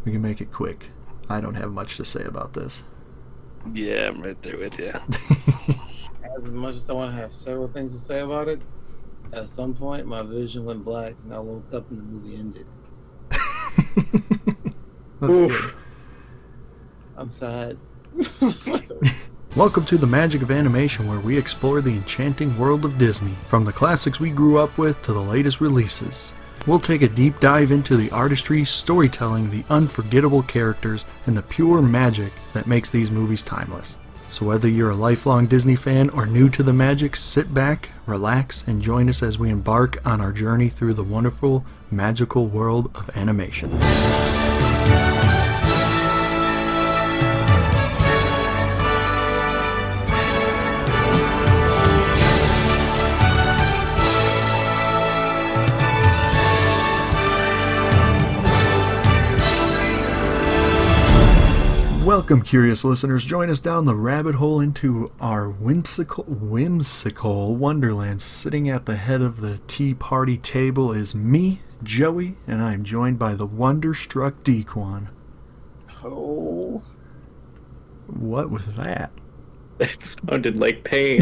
We can make it quick. I don't have much to say about this. Yeah, I'm right there with you. As much as I want to have several things to say about it, at some point my vision went black and I woke up and the movie ended. That's good. I'm sad. Welcome to the Magic of Animation, where we explore the enchanting world of Disney, from the classics we grew up with to the latest releases. We'll take a deep dive into the artistry, storytelling, the unforgettable characters, and the pure magic that makes these movies timeless. So whether you're a lifelong Disney fan or new to the magic, sit back, relax, and join us as we embark on our journey through the wonderful, magical world of animation. Welcome, curious listeners. Join us down the rabbit hole into our whimsical Wonderland. Sitting at the head of the tea party table is me, Joey, and I am joined by the wonderstruck Dequan. Oh, What was that? That sounded like pain.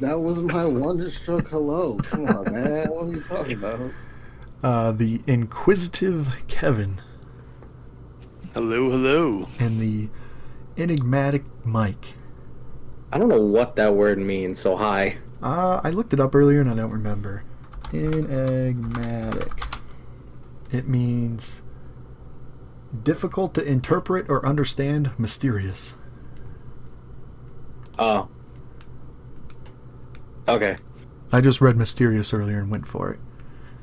that was my wonderstruck hello. Come on, man. What are you talking about? The inquisitive Kevin. Hello, hello. And the enigmatic Mike. I don't know what that word means, so hi. I looked it up earlier and I don't remember. Enigmatic. It means difficult to interpret or understand, mysterious. Oh. Okay. I just read mysterious earlier and went for it.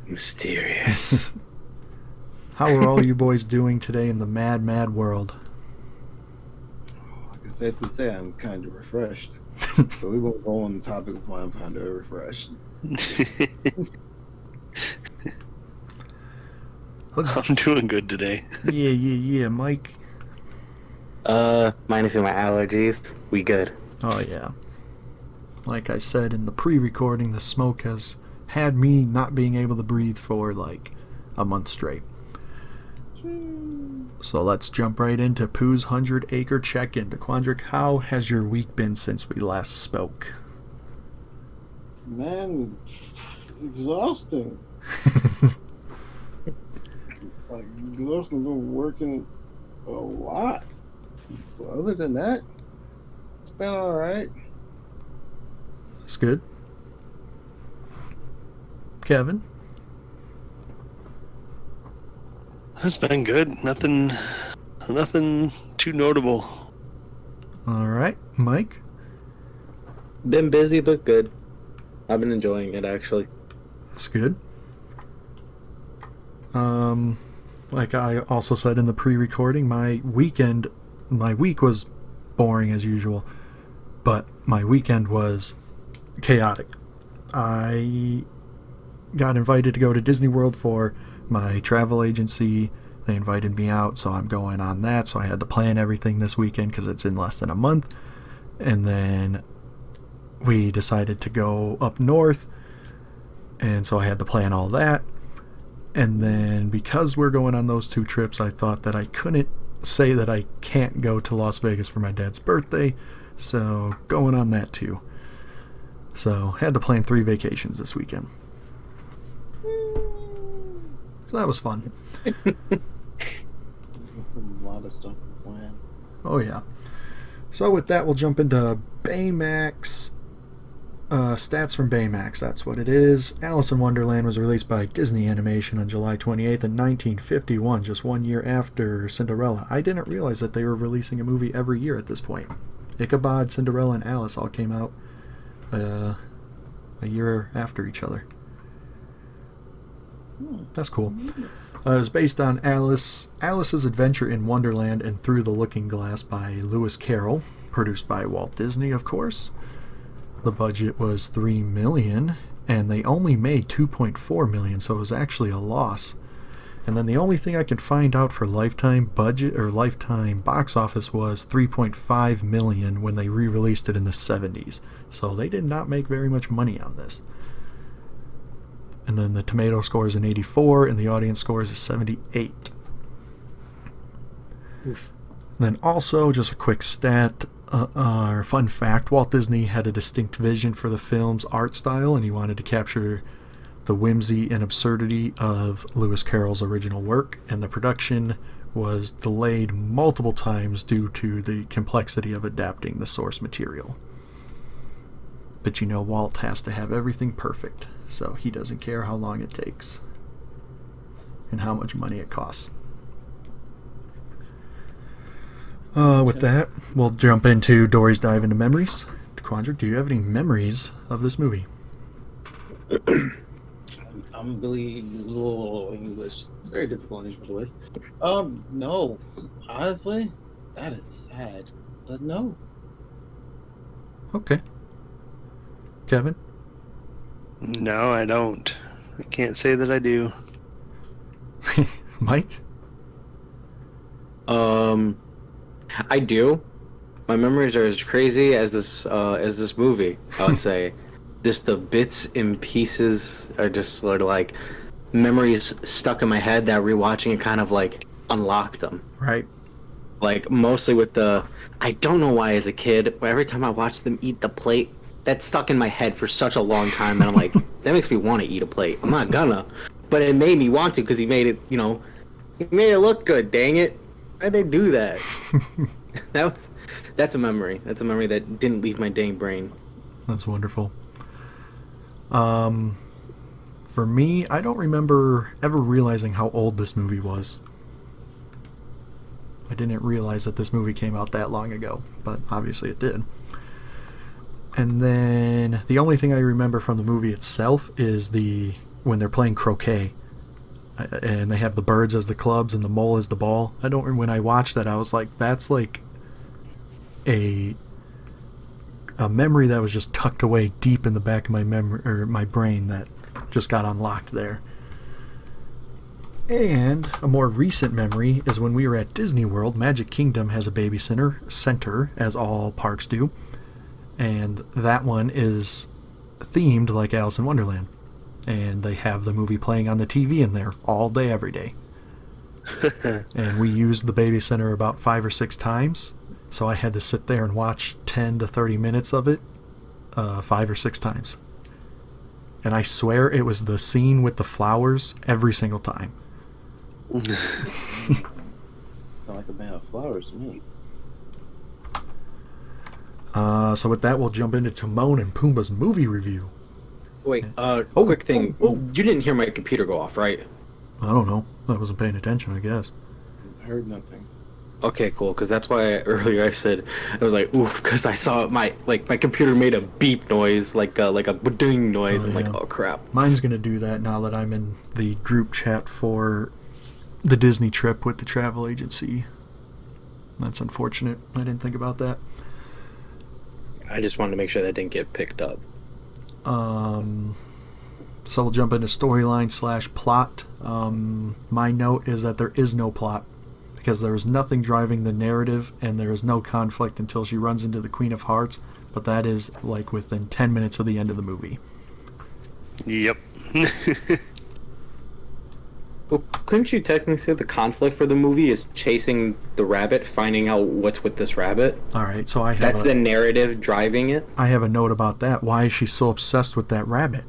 Mysterious. How are all you boys doing today in the mad, mad world? I can safely say I'm kind of refreshed. But we won't go on the topic of why I'm kind of refreshed. I'm doing good today. Yeah, Mike. Minus my allergies, we good. Oh, yeah. Like I said in the pre-recording, the smoke has had me not being able to breathe for like a month straight. So let's jump right into Pooh's 100-acre check-in. DeQuandrick, how has your week been since we last spoke? Man, exhausting. Like, exhausting. Been working a lot. But other than that, it's been alright. That's good. Kevin? It's been good. Nothing too notable. All right, Mike? Been busy, but good. I've been enjoying it, actually. That's good. Like I also said in the pre-recording, my week was boring as usual, but my weekend was chaotic. I got invited to go to Disney World for my travel agency. They invited me out, so I'm going on that. So I had to plan everything this weekend because it's in less than a month. And then we decided to go up north, and so I had to plan all that. And then because we're going on those two trips, I thought that I couldn't say that I can't go to Las Vegas for my dad's birthday, so going on that too. So had to plan 3 vacations this weekend. So that was fun. That's a lot of stuff to plan. Oh yeah. So with that, we'll jump into Baymax. Stats from Baymax, that's what it is. Alice in Wonderland was released by Disney Animation on July 28th in 1951, just 1 year after Cinderella. I didn't realize that they were releasing a movie every year at this point. Ichabod, Cinderella, and Alice all came out a year after each other. That's cool. It was based on Alice's Adventure in Wonderland and Through the Looking Glass by Lewis Carroll, produced by Walt Disney, of course. The budget was $3 million, and they only made $2.4 million, so it was actually a loss. And then the only thing I could find out for lifetime budget or lifetime box office was $3.5 million when they re-released it in the 70s. So they did not make very much money on this. And then the tomato score is an 84, and the audience score is a 78. Then also, just a quick stat or fun fact, Walt Disney had a distinct vision for the film's art style, and he wanted to capture the whimsy and absurdity of Lewis Carroll's original work, and the production was delayed multiple times due to the complexity of adapting the source material. But you know, Walt has to have everything perfect, so he doesn't care how long it takes and how much money it costs. With that, we'll jump into Dory's Dive into Memories. Quandra, do you have any memories of this movie? Unbelievable English. Very difficult English, by the way. No. Honestly, that is sad. But no. Okay. Kevin? No, I don't. I can't say that I do. Mike? I do. My memories are as crazy as this movie, I would say. Just the bits and pieces are just sort of like memories stuck in my head that rewatching it kind of like unlocked them. Right. Like mostly with I don't know why as a kid, but every time I watched them eat the plate, that stuck in my head for such a long time, and I'm like, that makes me want to eat a plate. I'm not gonna, but it made me want to because he made it, he made it look good. Dang it, why'd they do that? That's a memory. That's a memory that didn't leave my dang brain. That's wonderful. For me, I don't remember ever realizing how old this movie was. I didn't realize that this movie came out that long ago, but obviously it did. And then the only thing I remember from the movie itself is when they're playing croquet, and they have the birds as the clubs and the mole as the ball. When I watched that, I was like, that's like a memory that was just tucked away deep in the back of my memory or my brain that just got unlocked there. And a more recent memory is when we were at Disney World. Magic Kingdom has a center, as all parks do, and that one is themed like Alice in Wonderland, and they have the movie playing on the TV in there all day, every day. And we used the baby center about 5 or 6 times, so I had to sit there and watch 10 to 30 minutes of it 5 or 6 times. And I swear it was the scene with the flowers every single time. Sound like a man of flowers to me. So with that, we'll jump into Timon and Pumbaa's movie review. Wait, quick thing. You didn't hear my computer go off, right? I don't know. I wasn't paying attention, I guess. I heard nothing. Okay, cool. Because that's why earlier I said I was like, oof, because I saw my computer made a beep noise, like a ding noise. I'm like, oh crap. Mine's gonna do that now that I'm in the group chat for the Disney trip with the travel agency. That's unfortunate. I didn't think about that. I just wanted to make sure that didn't get picked up. So we'll jump into storyline / plot. My note is that there is no plot, because there is nothing driving the narrative, and there is no conflict until she runs into the Queen of Hearts, but that is like within 10 minutes of the end of the movie. Yep. Well, couldn't you technically say the conflict for the movie is chasing the rabbit, finding out what's with this rabbit? Alright, so I have That's the narrative driving it? I have a note about that. Why is she so obsessed with that rabbit?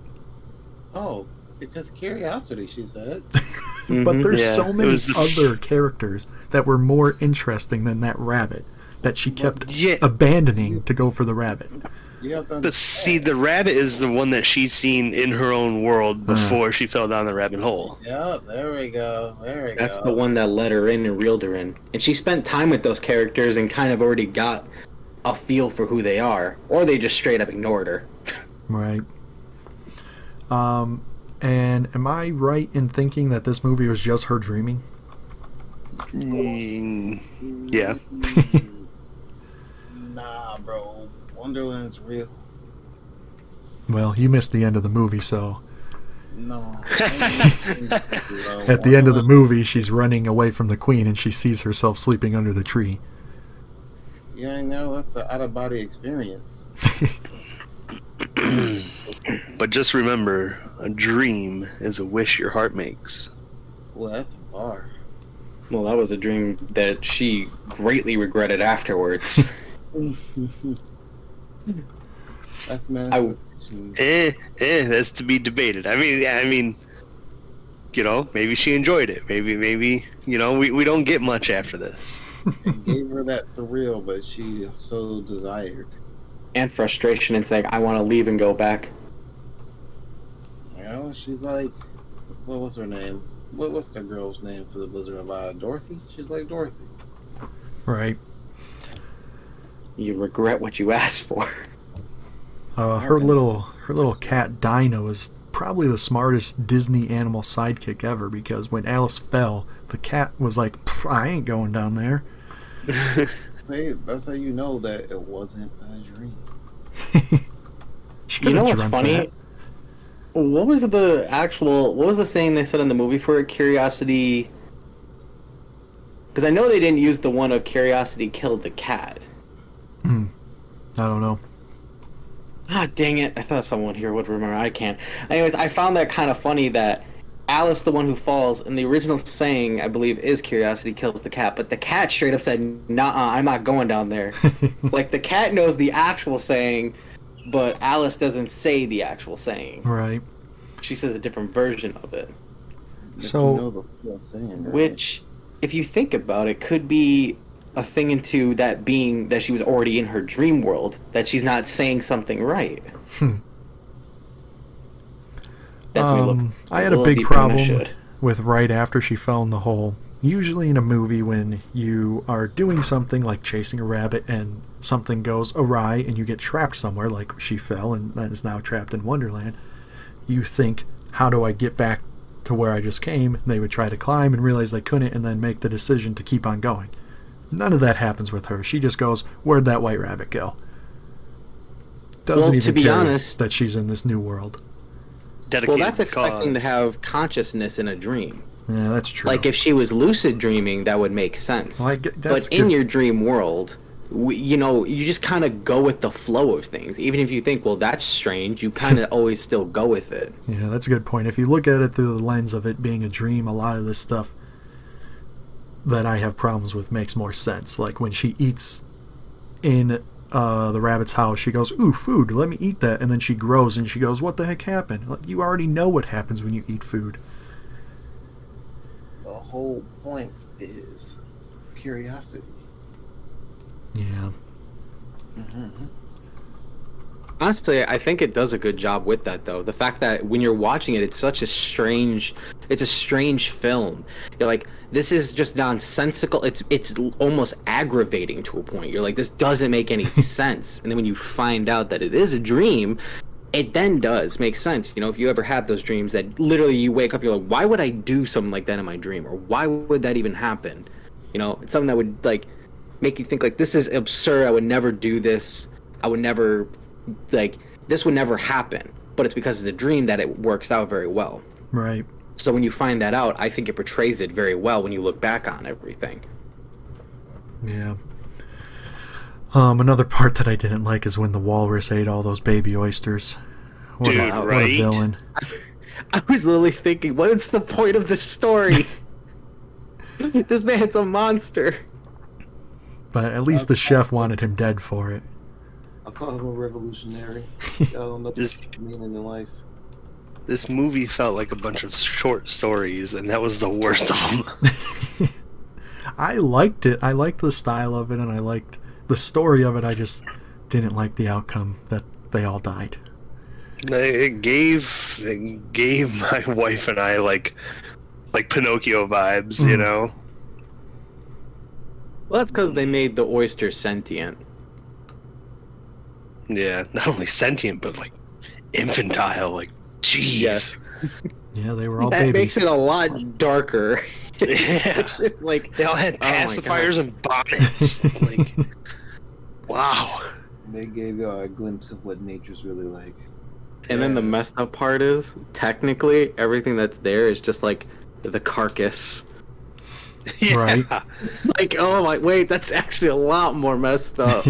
Oh, because curiosity, she said. But there's Yeah, so it many was- other characters that were more interesting than that rabbit that she kept Yeah. abandoning to go for the rabbit. You have to But see, the rabbit is the one that she's seen in her own world before she fell down the rabbit hole. Yeah, there we go. There we That's go. the one that let her in and reeled her in. And she spent time with those characters and kind of already got a feel for who they are. Or they just straight up ignored her. Right. And am I right in thinking that this movie was just her dreaming? Yeah. Nah, bro. Wonderland's real. Well, you missed the end of the movie, so No. at the end of the movie, she's running away from the queen and she sees herself sleeping under the tree. Yeah, I know. That's an out-of-body experience. But just remember, a dream is a wish your heart makes. Well, that's a bar. Well, that was a dream that she greatly regretted afterwards. That's I, manifestation. That's to be debated. I mean, maybe she enjoyed it. Maybe, we don't get much after this. It gave her that thrill, but she so desired. and frustration and saying, I want to leave and go back. She's like, what was her name? What's the girl's name for the Wizard of Oz? Dorothy? She's like Dorothy. Right. You regret what you asked for. Her little cat Dinah is probably the smartest Disney animal sidekick ever, because when Alice fell, the cat was like, I ain't going down there. Hey, that's how you know that it wasn't a dream. She You know could've what's dreamt funny? that. What was the saying they said in the movie for it? Curiosity. Because I know they didn't use the one of curiosity killed the cat. I don't know. Ah, dang it. I thought someone here would remember. I can't. Anyways, I found that kind of funny that Alice, the one who falls, and the original saying, I believe, is curiosity kills the cat, but the cat straight up said, nah, I'm not going down there. Like, the cat knows the actual saying, but Alice doesn't say the actual saying. Right. She says a different version of it. But So- you know the real saying, right? Which, if you think about it, could be a thing into that being that she was already in her dream world, that she's not saying something right. That's me look. I had a little big deeper than I problem should. with right after she fell in the hole. Usually in a movie, when you are doing something like chasing a rabbit and something goes awry and you get trapped somewhere, like she fell and that is now trapped in Wonderland, you think, how do I get back to where I just came? And they would try to climb and realize they couldn't, and then make the decision to keep on going. None of that happens with her. She just goes, where'd that white rabbit go? Doesn't Well, even to be care honest- that she's in this new world. Well, Dedicated that's expecting to cause. have consciousness in a dream. Yeah, that's true. Like, if she was lucid dreaming, that would make sense. Well, that's But in good. your dream world, you just kind of go with the flow of things. Even if you think, well, that's strange, you kind of always still go with it. Yeah, that's a good point. If you look at it through the lens of it being a dream, a lot of this stuff that I have problems with makes more sense. Like when she eats in the rabbit's house, she goes, ooh, food, let me eat that. And then she grows and she goes, what the heck happened? Like, you already know what happens when you eat food. The whole point is curiosity. Yeah. Honestly, I think it does a good job with that, though. The fact that when you're watching it, it's a strange film. You're like, this is just nonsensical. It's almost aggravating to a point. You're like, this doesn't make any sense. And then when you find out that it is a dream, it then does make sense. If you ever have those dreams that literally you wake up, you're like, why would I do something like that in my dream? Or why would that even happen? It's something that would, like, make you think, like, this is absurd. I would never do this. I would never, like, this would never happen. But it's because it's a dream that it works out very well. Right. So when you find that out, I think it portrays it very well when you look back on everything. Yeah. Another part that I didn't like is when the walrus ate all those baby oysters. What Dude, what a right? villain. I was literally thinking, what is the point of this story? This man's a monster. But at least the chef wanted him dead for it. I'll call him a revolutionary. I don't know This- what you mean in life. This movie felt like a bunch of short stories, and that was the worst of them. I liked it. I liked the style of it, and I liked the story of it. I just didn't like the outcome that they all died. It gave my wife and I like Pinocchio vibes, you know. Well, that's because they made the oyster sentient. Yeah, not only sentient but like infantile. Like, jeez. Yes. Yeah, they were all That babies. makes it a lot darker. Yeah. It's like, They all had Oh my pacifiers and bonnets. Like, wow. They gave you a glimpse of what nature's really like. and then the messed up part is, technically, everything that's there is just like the carcass. Yeah. Right. It's like, oh my, wait, that's actually a lot more messed up.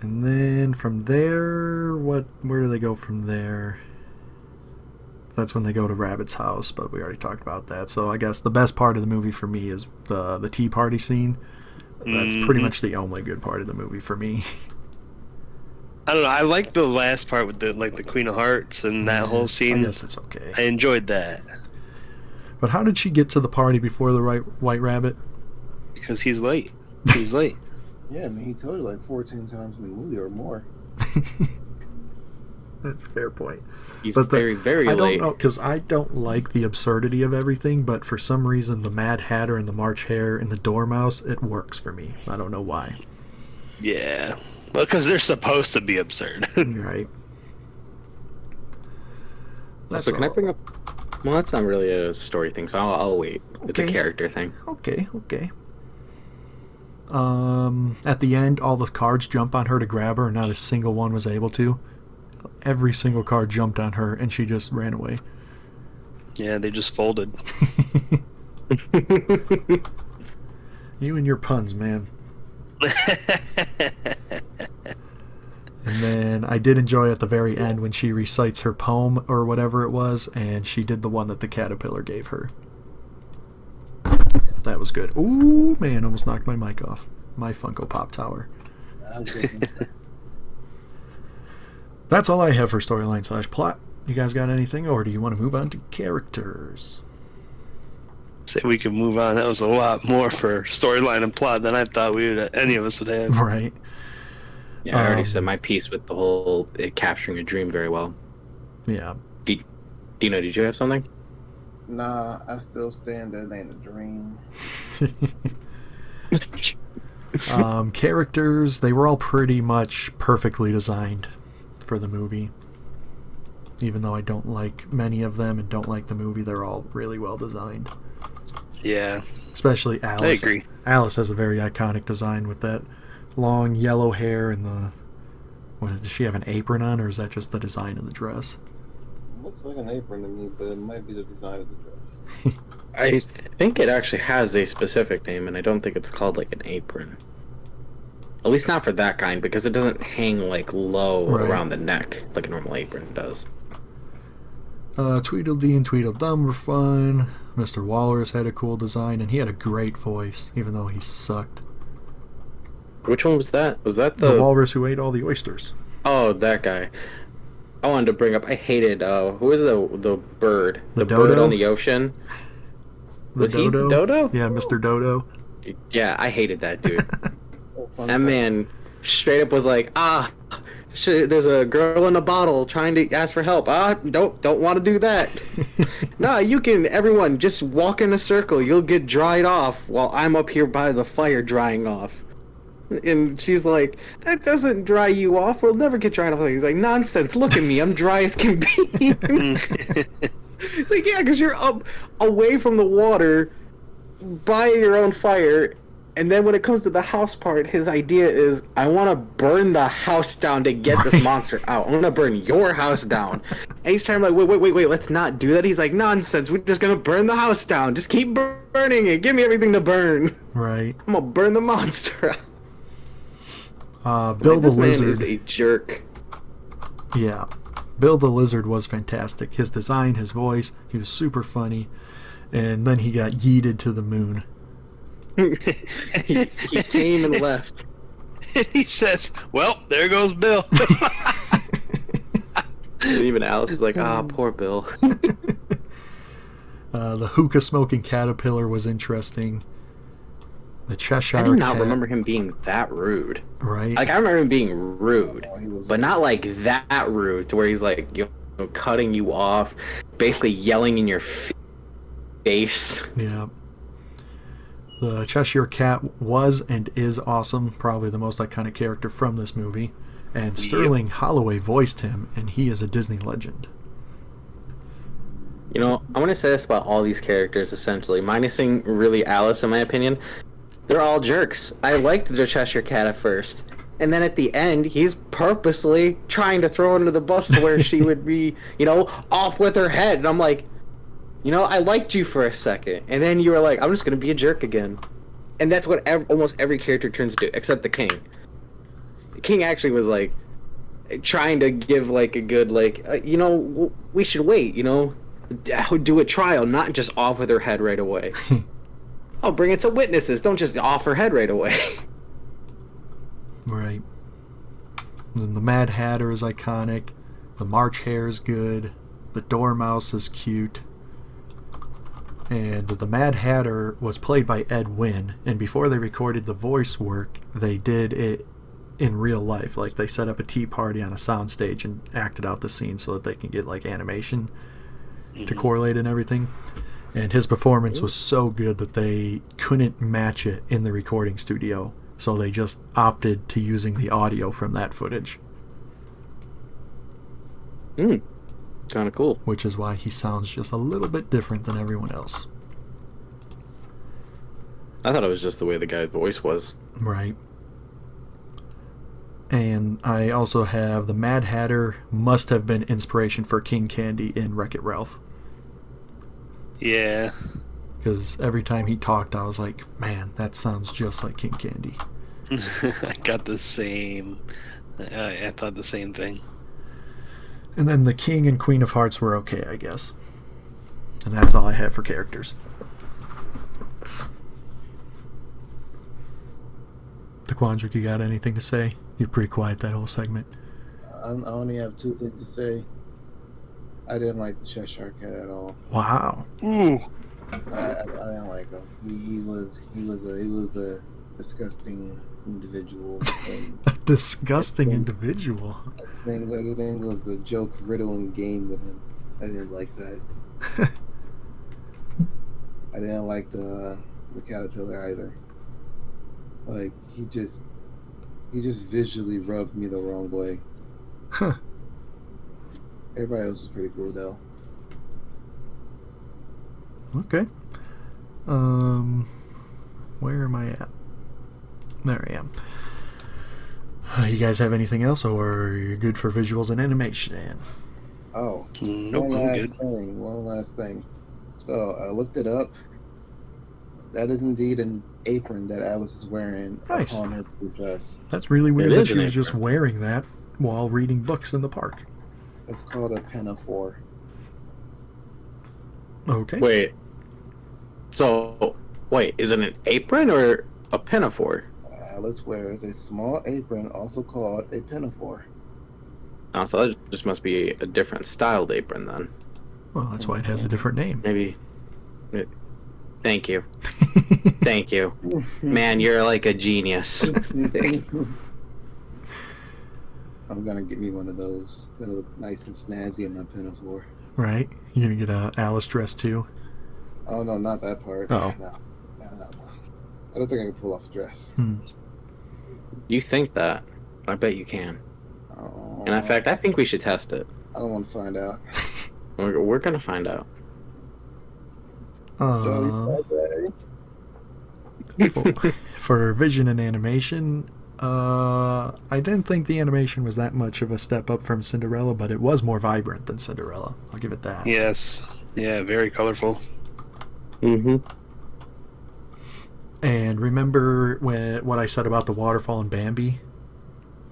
And then from there, where do they go from there? that's when they go to Rabbit's house, but we already talked about that. So I guess the best part of the movie for me is the tea party scene. That's pretty much the only good part of the movie for me. I don't know. I like the last part with the Queen of Hearts and that whole scene. I guess it's okay. I enjoyed that. But how did she get to the party before the White Rabbit? Because he's late. He's late. Yeah, I mean, he told you like 14 times in the movie or more. That's a fair point. He's very late. I don't know, because I don't like the absurdity of everything, but for some reason the Mad Hatter and the March Hare and the Dormouse, it works for me. I don't know why. Yeah. Well, because they're supposed to be absurd. Right. So can I bring up... Well, that's not really a story thing, so I'll wait. It's a Okay. character thing. Okay. At the end, all the cards jump on her to grab her, and not a single one was able to. Every single card jumped on her, and she just ran away. Yeah, they just folded. You and your puns, man. And then I did enjoy at the very end when she recites her poem or whatever it was, and she did the one that the caterpillar gave her. That was good. Ooh, man, almost knocked my mic off. My Funko Pop tower. That's all I have for storyline / plot. You guys got anything, or do you want to move on to characters? Say we can move on. That was a lot more for storyline and plot than I thought any of us would have. Right. Yeah, I already said my piece with the whole capturing a dream very well. Yeah. Dino, did you have something? Nah, I still stand that it ain't a dream. Characters, they were all pretty much perfectly designed for the movie. Even though I don't like many of them and don't like the movie, they're all really well designed. Yeah. Especially Alice. I agree. Alice has a very iconic design with that long yellow hair and the... Does she have an apron on, or is that just the design of the dress? Looks like an apron to me, but it might be the design of the dress. I think it actually has a specific name, and I don't think it's called like an apron. At least not for that kind, because it doesn't hang like low around the neck like a normal apron does. Tweedledee and Tweedledum were fun. Mr. Walrus had a cool design, and he had a great voice, even though he sucked. Which one was that? Was that The walrus who ate all the oysters. Oh, that guy. I wanted to bring up. I hated. Who was the bird? The bird dodo? on the ocean. Was Dodo? he Dodo? Yeah, Mr. Dodo. Yeah, I hated that dude. Fun That fact. man straight up was like, there's a girl in a bottle trying to ask for help. Don't want to do that. Nah, you can. Everyone, just walk in a circle. You'll get dried off while I'm up here by the fire drying off. And she's like, that doesn't dry you off. We'll never get dried off. He's like, nonsense. Look at me. I'm dry as can be. It's like, yeah, because you're up away from the water by your own fire. And then when it comes to the house part, his idea is, I want to burn the house down to get this monster out. I'm going to burn your house down. And he's trying to like, wait, let's not do that. He's like, nonsense. We're just going to burn the house down. Just keep burning it. Give me everything to burn. Right. I'm going to burn the monster out. Bill the This man Lizard. is a jerk. Yeah. Bill the Lizard was fantastic. His design, his voice, he was super funny. And then he got yeeted to the moon. he came and left. He says, well, there goes Bill. And even Alice is like, poor Bill. The hookah smoking caterpillar was interesting. The Cheshire I do not Cat, remember him being that rude. right? Like, I remember him being rude, Oh, he was- but not like that rude to where he's like, cutting you off, basically yelling in your face. Yeah. The Cheshire Cat was and is awesome, probably the most iconic character from this movie. And Sterling Holloway voiced him, and he is a Disney legend. You know, I want to say this about all these characters, essentially, minusing really Alice, in my opinion. They're all jerks. I liked the Cheshire Cat at first. And then at the end, he's purposely trying to throw her under the bus to where she would be, off with her head. And I'm like, I liked you for a second. And then you were like, I'm just going to be a jerk again. And that's what almost every character turns to, except the king. The king actually was like, trying to give like a good, we should wait, do a trial, not just offer their head right away. Oh, bring in some witnesses. Don't just offer head right away. Right. And the Mad Hatter is iconic. The March Hare is good. The Dormouse is cute. And the Mad Hatter was played by Ed Wynn. And before they recorded the voice work, they did it in real life. Like, they set up a tea party on a soundstage and acted out the scene so that they can get, like, animation to correlate and everything. And his performance was so good that they couldn't match it in the recording studio. So they just opted to using the audio from that footage. Kind of cool. Which is why he sounds just a little bit different than everyone else. I thought it was just the way the guy's voice was. Right. And I also have the Mad Hatter must have been inspiration for King Candy in Wreck-It Ralph. Yeah. Because every time he talked, I was like, man, that sounds just like King Candy. I got the same. I thought the same thing. And then the King and Queen of Hearts were okay, I guess. And that's all I have for characters. Taquandrick, you got anything to say? You're pretty quiet that whole segment. I only have two things to say. I didn't like the Cheshire Cat at all. Wow. Ooh. I didn't like him. He was a disgusting individual. And A disgusting individual. everything was a joke, riddle, and game with him. I didn't like that. I didn't like the caterpillar either. Like, he just visually rubbed me the wrong way. Huh. Everybody else was pretty cool though. Okay. Where am I at? There I am. You guys have anything else, or you're good for visuals and animation? Oh, Nope, one I'm last good. thing. One last thing. So I looked it up. That is indeed an apron that Alice is wearing Nice. upon her blue dress. That's really weird It that is she an was just apron. wearing that while reading books in the park. It's called a pinafore. Okay. Wait. So, is it an apron or a pinafore? Alice wears a small apron, also called a pinafore. Oh, so that just must be a different styled apron then. Well, that's why it has a different name. Maybe. Thank you. Thank you. Man, you're like a genius. I'm gonna get me one of those. It'll look nice and snazzy in my pinafore. Right? You're gonna get a Alice dress too? Oh no, not that part. Oh. No. I don't think I can pull off a dress. You think that? I bet you can. Oh, And in fact, I think we should test it. I don't want to find out. We're gonna find out. Joey said that. For vision and animation, I didn't think the animation was that much of a step up from Cinderella, but it was more vibrant than Cinderella. I'll give it that. Yes. Yeah, very colorful. Mm-hmm. And remember what I said about the waterfall in Bambi?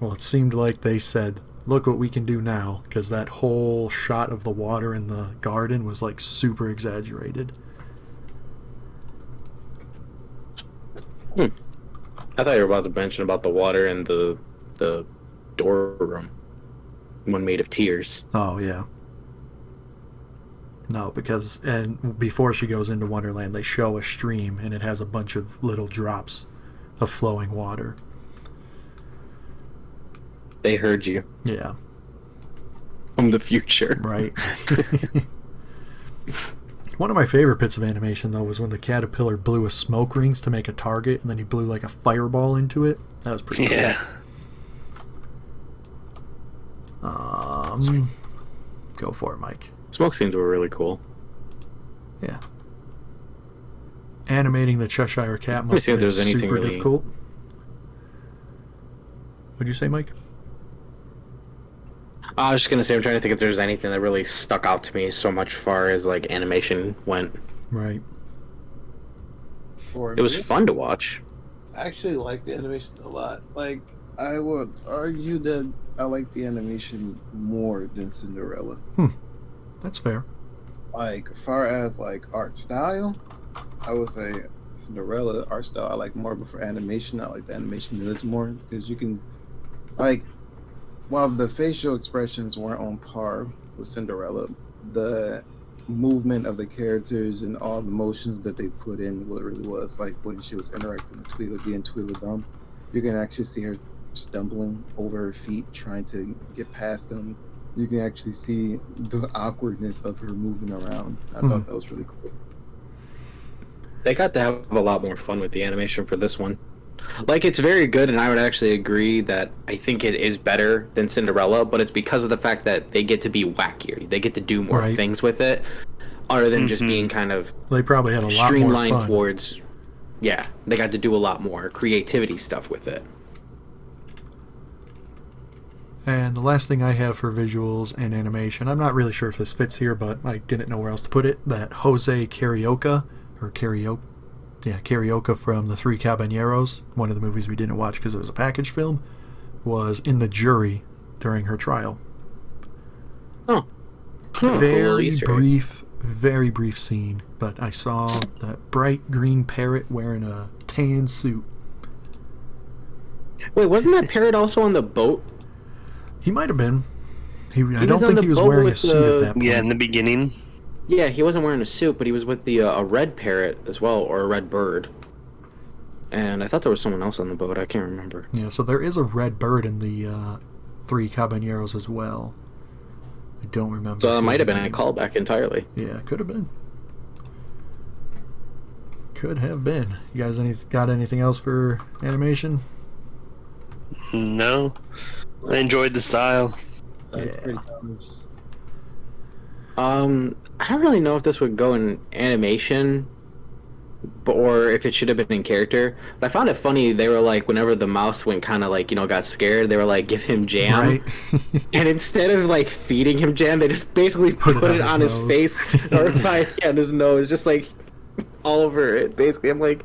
Well, it seemed like they said, look what we can do now, because that whole shot of the water in the garden was like super exaggerated. I thought you were about to mention about the water in the door room. One made of tears. Oh, yeah. No, because and before she goes into Wonderland, they show a stream, and it has a bunch of little drops of flowing water. They heard you Yeah, from the future. right. One of my favorite bits of animation, though, was when the caterpillar blew a smoke rings to make a target, and then he blew like a fireball into it. That was pretty Yeah. cool. Go for it, Mike. Smoke scenes were really cool. Yeah. Animating the Cheshire Cat must see if have been there's anything super really- difficult. What'd you say, Mike? I was just gonna say, I'm trying to think if there's anything that really stuck out to me so much far as like animation went. Right. For It was me, fun to watch. I actually like the animation a lot. Like, I would argue that I like the animation more than Cinderella. That's fair. Like, as far as like art style, I would say Cinderella art style I like more, but for animation, I like the animation in this more because you can, like, while the facial expressions weren't on par with Cinderella, the movement of the characters and all the motions that they put in what it really was like when she was interacting with Tweedledee and Tweedledum. You can actually see her stumbling over her feet trying to get past them. You can actually see the awkwardness of her moving around. I thought that was really cool. They got to have a lot more fun with the animation for this one. Like, it's very good, and I would actually agree that I think it is better than Cinderella, but it's because of the fact that they get to be wackier. They get to do more things with it, other than just being kind of They probably had a lot more streamlined fun. towards... Yeah, they got to do a lot more creativity stuff with it. And the last thing I have for visuals and animation, I'm not really sure if this fits here, but I didn't know where else to put it, that Jose Carioca from The Three Caballeros, one of the movies we didn't watch because it was a package film, was in the jury during her trial. Oh. Very brief scene, but I saw that bright green parrot wearing a tan suit. Wait, wasn't that parrot also on the boat? He might have been. I was don't on think the he was boat wearing a with suit at the- that point. Yeah, in the beginning. Yeah, he wasn't wearing a suit, but he was with the a red parrot as well, or a red bird. And I thought there was someone else on the boat. I can't remember. Yeah, so there is a red bird in the Three Caballeros as well. I don't remember. So that his might have been a name. callback entirely. Yeah, could have been. Could have been. You guys got anything else for animation? No. I enjoyed the style. Pretty colors. I don't really know if this would go in animation, or if it should have been in character. But I found it funny. They were like, whenever the mouse went kind of like, got scared, they were like, give him jam. Right. And instead of like feeding him jam, they just basically put it on his nose. face or on his nose, just like all over it. Basically, I'm like,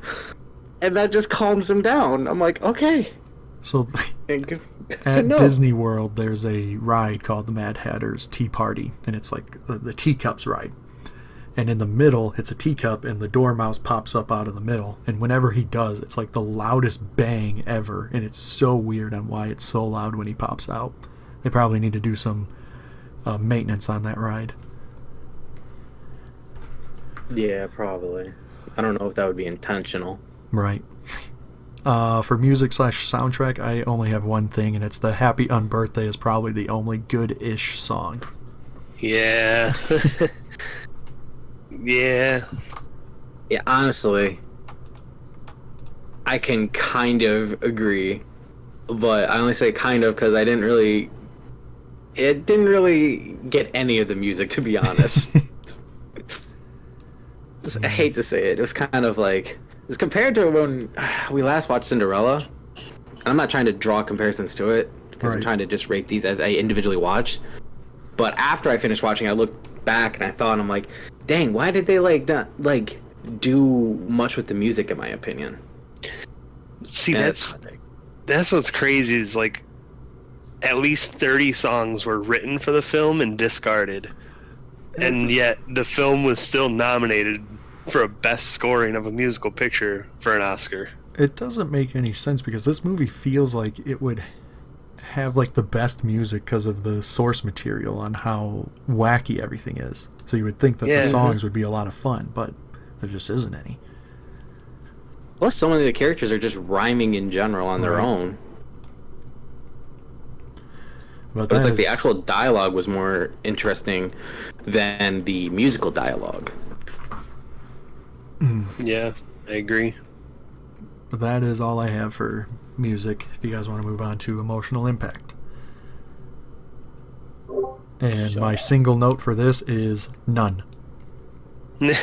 and that just calms him down. I'm like, okay. So And good to at know. Disney World, there's a ride called the Mad Hatter's Tea Party, and it's like the teacups ride. And in the middle, it's a teacup, and the dormouse pops up out of the middle. And whenever he does, it's like the loudest bang ever, and it's so weird on why it's so loud when he pops out. They probably need to do some maintenance on that ride. Yeah, probably. I don't know if that would be intentional. Right. For music / soundtrack, I only have one thing, and it's the Happy Unbirthday is probably the only good-ish song. Yeah. Yeah. Yeah, honestly, I can kind of agree, but I only say kind of because it didn't really get any of the music, to be honest. I hate to say it. It was kind of like, as compared to when we last watched Cinderella, and I'm not trying to draw comparisons to it, because I'm Right. trying to just rate these as I individually watch. But after I finished watching, I looked back and I thought, I'm like, dang, why did they not do much with the music, in my opinion? See, Yeah, that's what's crazy is like at least 30 songs were written for the film and discarded. And yet the film was still nominated for a best scoring of a musical picture for an Oscar. It doesn't make any sense because this movie feels like it would have like the best music because of the source material on how wacky everything is. So you would think that Yeah. the songs would be a lot of fun, but there just isn't any. Plus, some of the characters are just rhyming in general on their Right. own. But But it's that like the is- actual dialogue was more interesting than the musical dialogue. Yeah, I agree. But that is all I have for music. If you guys want to move on to emotional impact. And my single note for this is none. Yeah.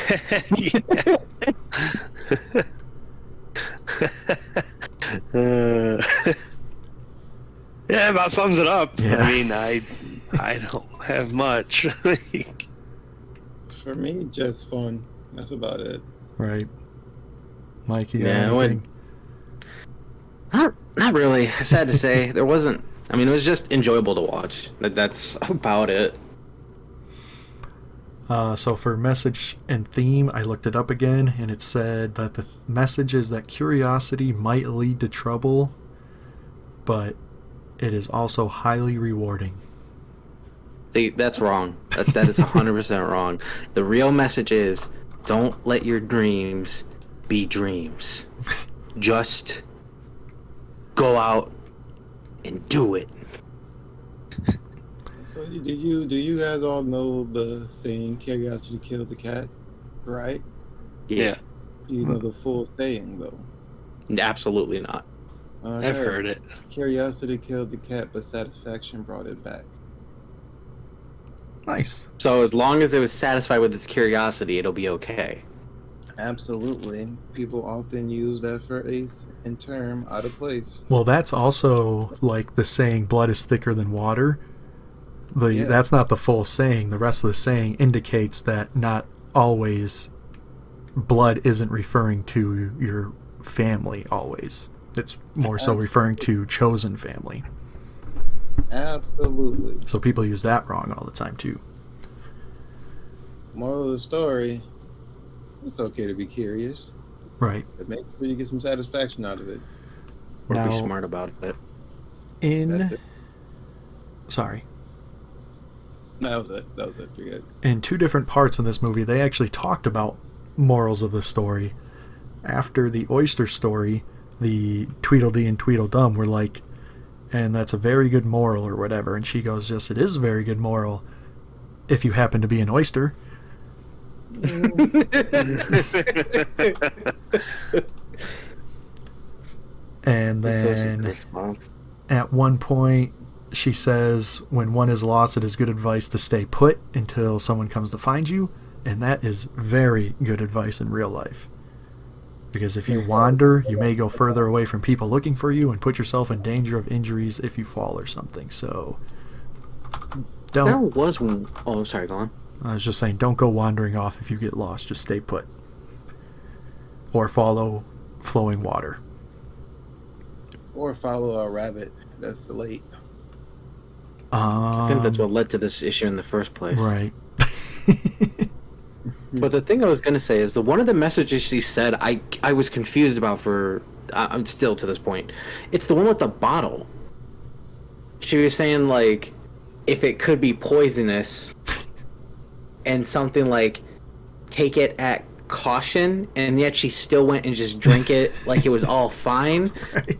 Yeah, about sums it up. Yeah. I mean, I don't have much. For me, just fun. That's about it. Right. Mike, you got Yeah, I anything? Not really. Sad to say, there wasn't. I mean, it was just enjoyable to watch. That's about it. So for message and theme, I looked it up again, and it said that the message is that curiosity might lead to trouble, but it is also highly rewarding. See, that's wrong. That is 100% wrong. The real message is, don't let your dreams be dreams. Just go out and do it. So do you guys all know the saying "curiosity killed the cat," right? Yeah, Do you know the full saying though? Absolutely not. I've heard it. Curiosity killed the cat, but satisfaction brought it back. Nice. So as long as it was satisfied with its curiosity, it'll be okay. Absolutely. People often use that phrase and term out of place. Well, that's also like the saying, blood is thicker than water. Yeah. That's not the full saying. The rest of the saying indicates that not always blood isn't referring to your family always. It's more so referring to chosen family. Absolutely. So people use that wrong all the time too. Moral of the story, it's okay to be curious, Right. but make sure you get some satisfaction out of it. Or Now- be smart about it. That's it. Sorry. That was it. You're good. In two different parts in this movie, they actually talked about morals of the story. After the oyster story, the Tweedledee and Tweedledum were like, and that's a very good moral or whatever. And she goes, yes, it is a very good moral if you happen to be an oyster. And That's such a good then response. at one point, she says, when one is lost, it is good advice to stay put until someone comes to find you. And that is very good advice in real life. Because if you wander, you may go further away from people looking for you and put yourself in danger of injuries if you fall or something. So, There don't. was one. Oh, I'm sorry, go on. I was just saying, don't go wandering off if you get lost. Just stay put. Or follow flowing water. Or follow a rabbit that's late. I think that's what led to this issue in the first place. Right. But the thing I was gonna say is one of the messages she said I was confused about for I'm still to this point. It's the one with the bottle. She was saying like if it could be poisonous and something like take it at caution, and yet she still went and just drank it like it was all fine. Right.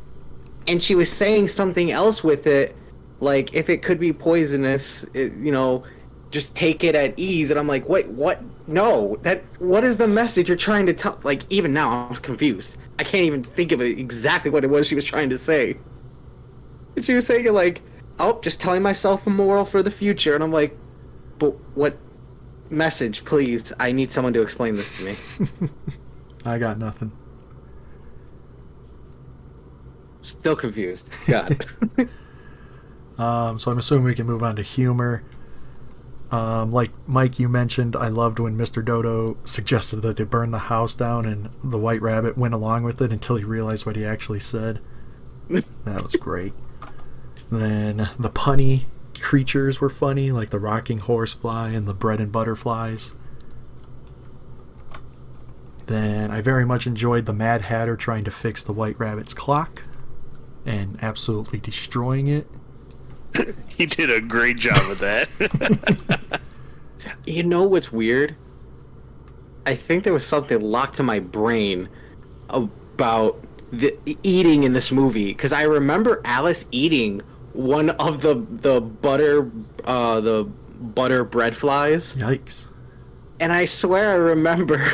And she was saying something else with it, like if it could be poisonous, just take it at ease. And I'm like, wait, what? No, what is the message you're trying to tell? Like, even now, I'm confused. I can't even think of it exactly what it was she was trying to say. And she was saying it like, oh, just telling myself a moral for the future. And I'm like, but what message, please? I need someone to explain this to me. I got nothing. Still confused. God. So I'm assuming we can move on to humor. Like Mike, you mentioned, I loved when Mr. Dodo suggested that they burn the house down, and the White Rabbit went along with it until he realized what he actually said. That was great. Then the punny creatures were funny, like the rocking horsefly and the bread and butterflies. Then I very much enjoyed the Mad Hatter trying to fix the White Rabbit's clock and absolutely destroying it. He did a great job with that. You know what's weird? I think there was something locked to my brain about the eating in this movie, because I remember Alice eating one of the butter bread flies, Yikes. and I swear I remember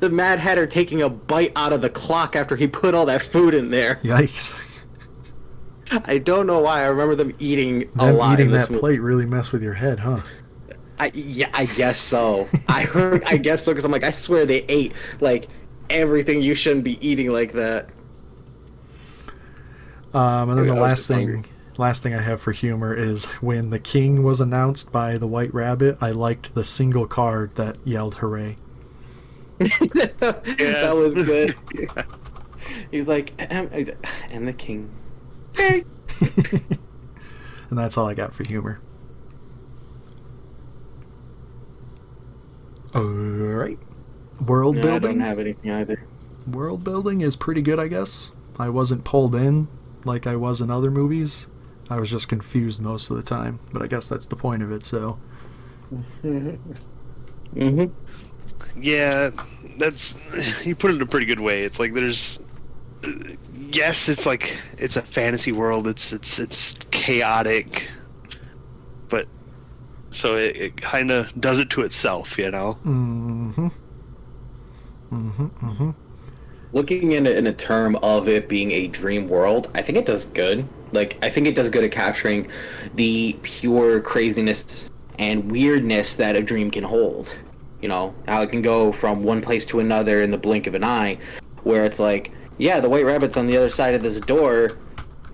the Mad Hatter taking a bite out of the clock after he put all that food in there. Yikes. I don't know why I remember them eating a Them lot. eating in this that movie. plate really messed with your head, huh? I guess so. I guess so, because I'm like, I swear they ate like everything you shouldn't be eating like that. And then Maybe the I was last thing I have for humor is when the king was announced by the White Rabbit, I liked the single card that yelled hooray. That was good. He's like, and the king. And that's all I got for humor. Alright. World No, I don't building. have anything either. World building is pretty good, I guess. I wasn't pulled in like I was in other movies. I was just confused most of the time, but I guess that's the point of it, so. Mm-hmm. Yeah, that's you put it in a pretty good way. It's like there's yes, it's like it's a fantasy world. It's chaotic, but so it kind of does it to itself, you know. Mm-hmm. Mm-hmm. Mm-hmm. Looking in a term of it being a dream world, I think it does good. Like, I think it does good at capturing the pure craziness and weirdness that a dream can hold. You know, how it can go from one place to another in the blink of an eye, where it's like, yeah, the white rabbit's on the other side of this door,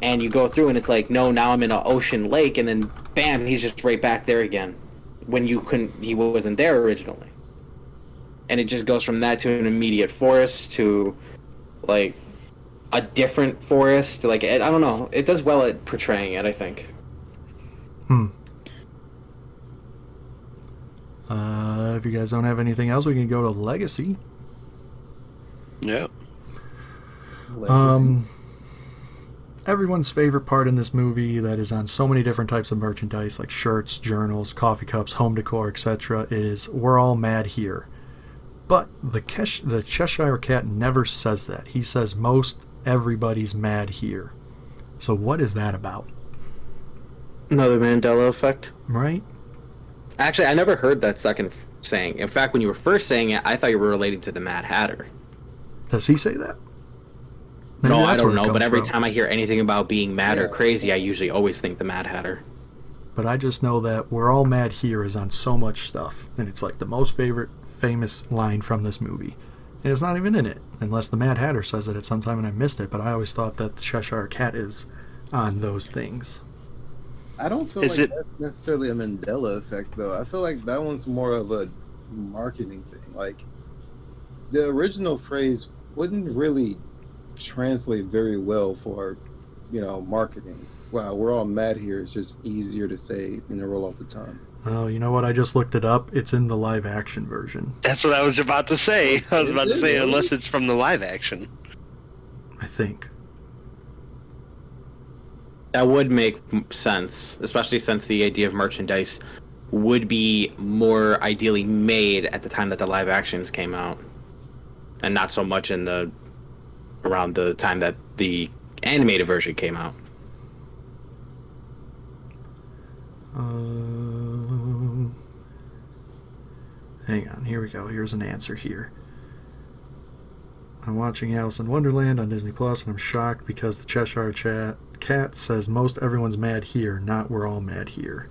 and you go through and it's like, no, now I'm in an ocean lake, and then bam, he's just right back there again, when he wasn't there originally. And it just goes from that to an immediate forest to like a different forest. Like, I don't know, it does well at portraying it, I think. If you guys don't have anything else, we can go to Legacy. Yeah. Everyone's favorite part in this movie that is on so many different types of merchandise, like shirts, journals, coffee cups, home decor, etc., is "We're all mad here." But the Cheshire Cat never says that. He says most everybody's mad here. So what is that about? Another Mandela effect. Right? Actually, I never heard that second saying. In fact, when you were first saying it, I thought you were relating to the Mad Hatter. Does he say that? Maybe No, I that's don't where it know, but comes every from. time I hear anything about being mad or crazy, I usually always think the Mad Hatter. But I just know that "We're all mad here" is on so much stuff, and it's like the most famous line from this movie. And it's not even in it, unless the Mad Hatter says it at some time and I missed it, but I always thought that the Cheshire Cat is on those things. I don't feel Is like it- that's necessarily a Mandela effect, though. I feel like that one's more of a marketing thing. Like, the original phrase wouldn't really translate very well for, marketing. Wow, we're all mad here. It's just easier to say and to roll off the tongue. Oh, you know what? I just looked it up. It's in the live action version, That's what I was about to say. I was about to say, unless it's from the live action. I think. That would make sense, especially since the idea of merchandise would be more ideally made at the time that the live actions came out, and not so much around the time that the animated version came out. Hang on, here we go. Here's an answer here. I'm watching Alice in Wonderland on Disney Plus, and I'm shocked because the Cheshire Cat says most everyone's mad here, not we're all mad here.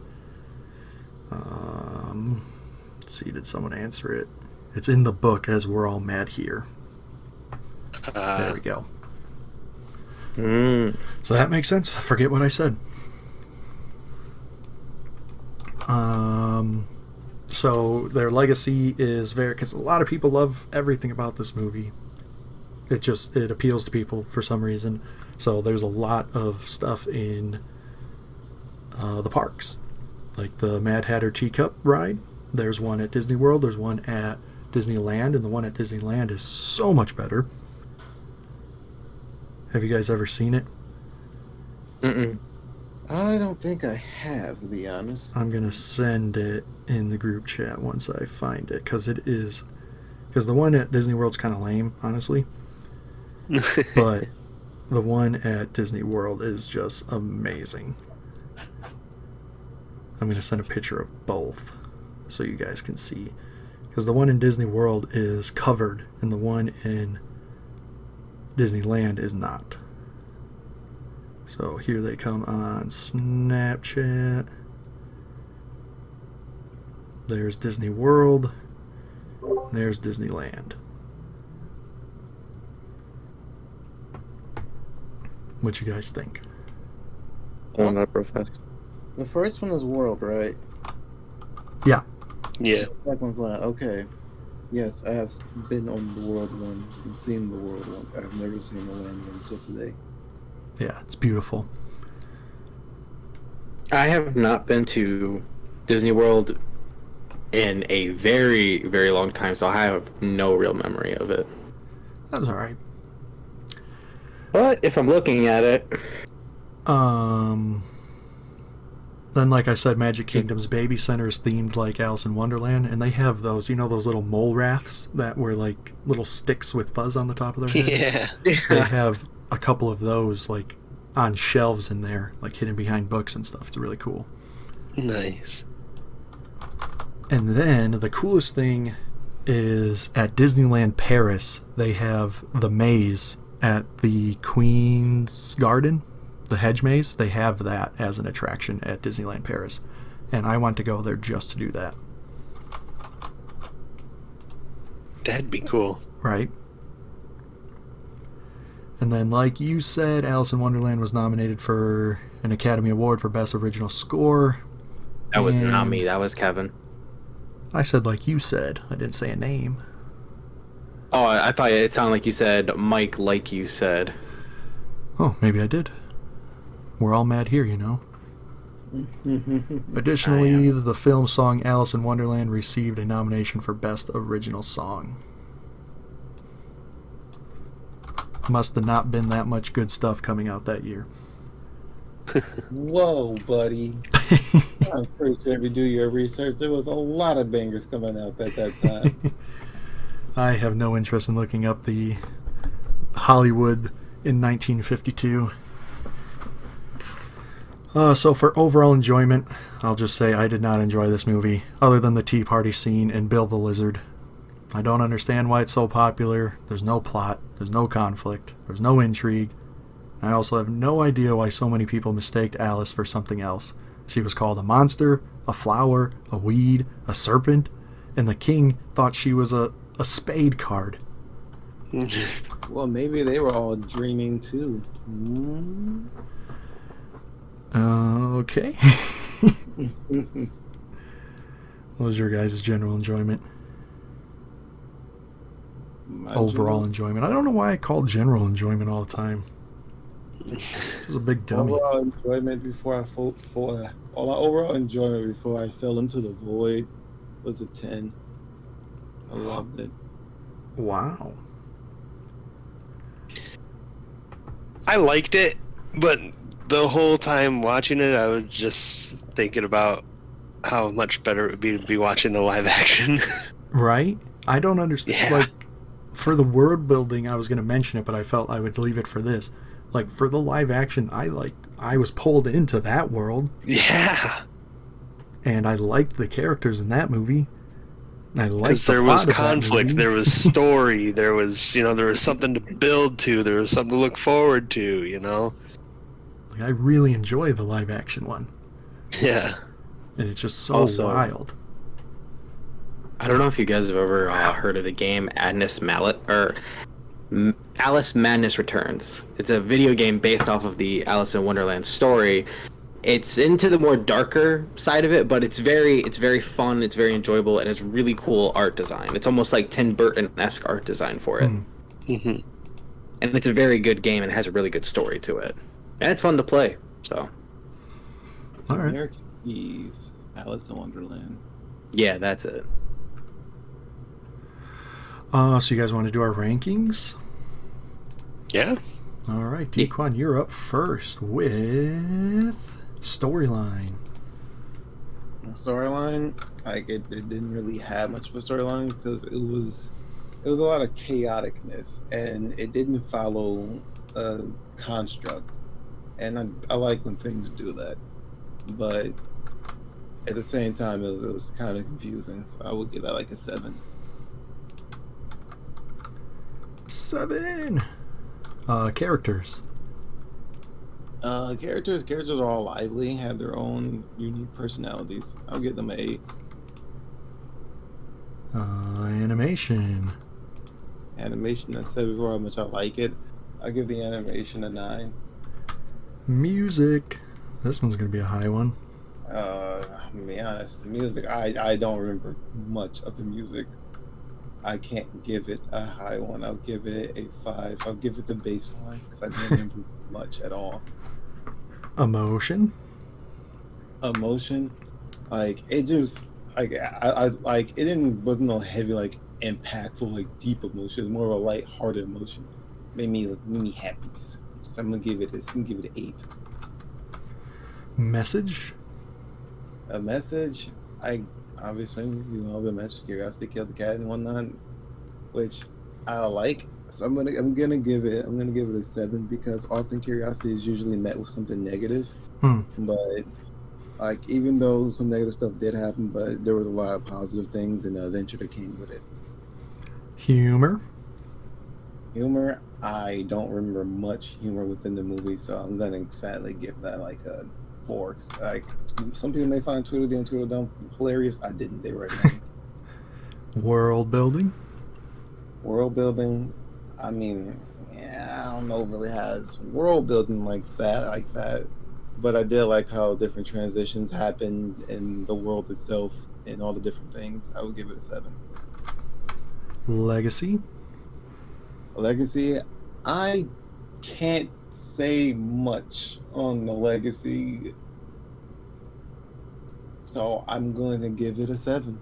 Let's see, did someone answer it? It's in the book as "We're all mad here." There we go. So that makes sense. Forget what I said. So their legacy is because a lot of people love everything about this movie. It appeals to people for some reason. So there's a lot of stuff in the parks, like the Mad Hatter Teacup ride. There's one at Disney World. There's one at Disneyland, and the one at Disneyland is so much better. Have you guys ever seen it? Mm-mm. I don't think I have, to be honest. I'm gonna send it in the group chat once I find it, because the one at Disney World's kind of lame, honestly. But the one at Disney World is just amazing. I'm gonna send a picture of both so you guys can see, because the one in Disney World is covered and the one in Disneyland is not. So here they come on Snapchat. There's Disney World. There's Disneyland. What you guys think? Oh, not professed. The first one is World, right? Yeah. Yeah. The second one's Land. Okay. Yes, I have been on the World one and seen the World one. I've never seen the Land one until today. Yeah, it's beautiful. I have not been to Disney World in a very, very long time, so I have no real memory of it. That was alright. But if I'm looking at it, Then, like I said, Magic Kingdom's Baby Center is themed like Alice in Wonderland, and they have those, those little mole rafts that were like little sticks with fuzz on the top of their head? Yeah. They have a couple of those, like, on shelves in there, like hidden behind books and stuff. It's really cool. Nice. And then the coolest thing is at Disneyland Paris, they have the maze at the Queen's Garden, the hedge maze. They have that as an attraction at Disneyland Paris. And I want to go there just to do that. That'd be cool. Right? And then, like you said, Alice in Wonderland was nominated for an Academy Award for Best Original Score. that was not me. That was Kevin. I said like you said. I didn't say a name. Oh, I thought it sounded like you said Mike, like you said. Oh, maybe I did. We're all mad here, Additionally, the film song Alice in Wonderland received a nomination for Best Original Song. Must have not been that much good stuff coming out that year. Whoa, buddy. I'm pretty sure if you do your research, there was a lot of bangers coming out at that time. I have no interest in looking up the Hollywood in 1952. So for overall enjoyment, I'll just say I did not enjoy this movie, other than the Tea Party scene and Bill the Lizard. I don't understand why it's so popular. There's no plot, there's no conflict, there's no intrigue. I also have no idea why so many people mistaked Alice for something else. She was called a monster, a flower, a weed, a serpent, and the king thought she was a spade card. Well, maybe they were all dreaming too. Okay. What was your guys' general enjoyment? Overall enjoyment. I don't know why I call general enjoyment all the time. Just a big dummy. Overall enjoyment before all my overall enjoyment before I fell into the void was a 10. I loved it. Wow. I liked it, but the whole time watching it, I was just thinking about how much better it would be to be watching the live action. Right? I don't understand. Yeah. Like, for the world building, I was going to mention it, but I felt I would leave it for this. Like, for the live action, I was pulled into that world. Yeah. And I liked the characters in that movie. I liked Because there was conflict, there was story, there was, there was something to build to, there was something to look forward to, Like, I really enjoy the live action one. Yeah. And it's just so Also, wild. I don't know if you guys have ever heard of the game Alice Madness Returns. It's a video game based off of the Alice in Wonderland story. It's into the more darker side of it, but it's very fun, it's very enjoyable, and it's really cool art design. It's almost like Tim Burton-esque art design for it. Mm-hmm. And it's a very good game and has a really good story to it. And it's fun to play, so. All right. American Keys, Alice in Wonderland. Yeah, that's it. So you guys want to do our rankings? Yeah. All right, Dequan, you're up first with storyline. Storyline, like it didn't really have much of a storyline because it was a lot of chaoticness and it didn't follow a construct. And I like when things do that, but at the same time, it was kind of confusing. So I would give that like a 7. 7. Characters. Characters are all lively, have their own unique personalities. I'll give them an 8. Animation. Animation, I said before how much I like it. I'll give the animation a 9. Music. This one's going to be a high one. To be honest, the music, I don't remember much of the music. I can't give it a high one. I'll give it a 5. I'll give it the baseline because I don't remember much at all. Emotion. Emotion, like it just, I like it wasn't no heavy like impactful like deep emotion. It was more of a light-hearted emotion. Made me happy. So I'm gonna give it an 8. Message. A message. I obviously you know the message. Curiosity killed the cat and whatnot, which I like. So I'm gonna give it a 7 because often curiosity is usually met with something negative. But like even though some negative stuff did happen, but there was a lot of positive things and the adventure that came with it. Humor. Humor, I don't remember much humor within the movie, so I'm gonna sadly give that like a 4. Like some people may find Tweedledee and Tweedledum hilarious. I didn't. They were annoying. World building. World building. I mean, yeah, I don't know if it really has world building like that. But I did like how different transitions happened in the world itself and all the different things. I would give it a 7. Legacy. Legacy, I can't say much on the legacy, so I'm going to give it a 7.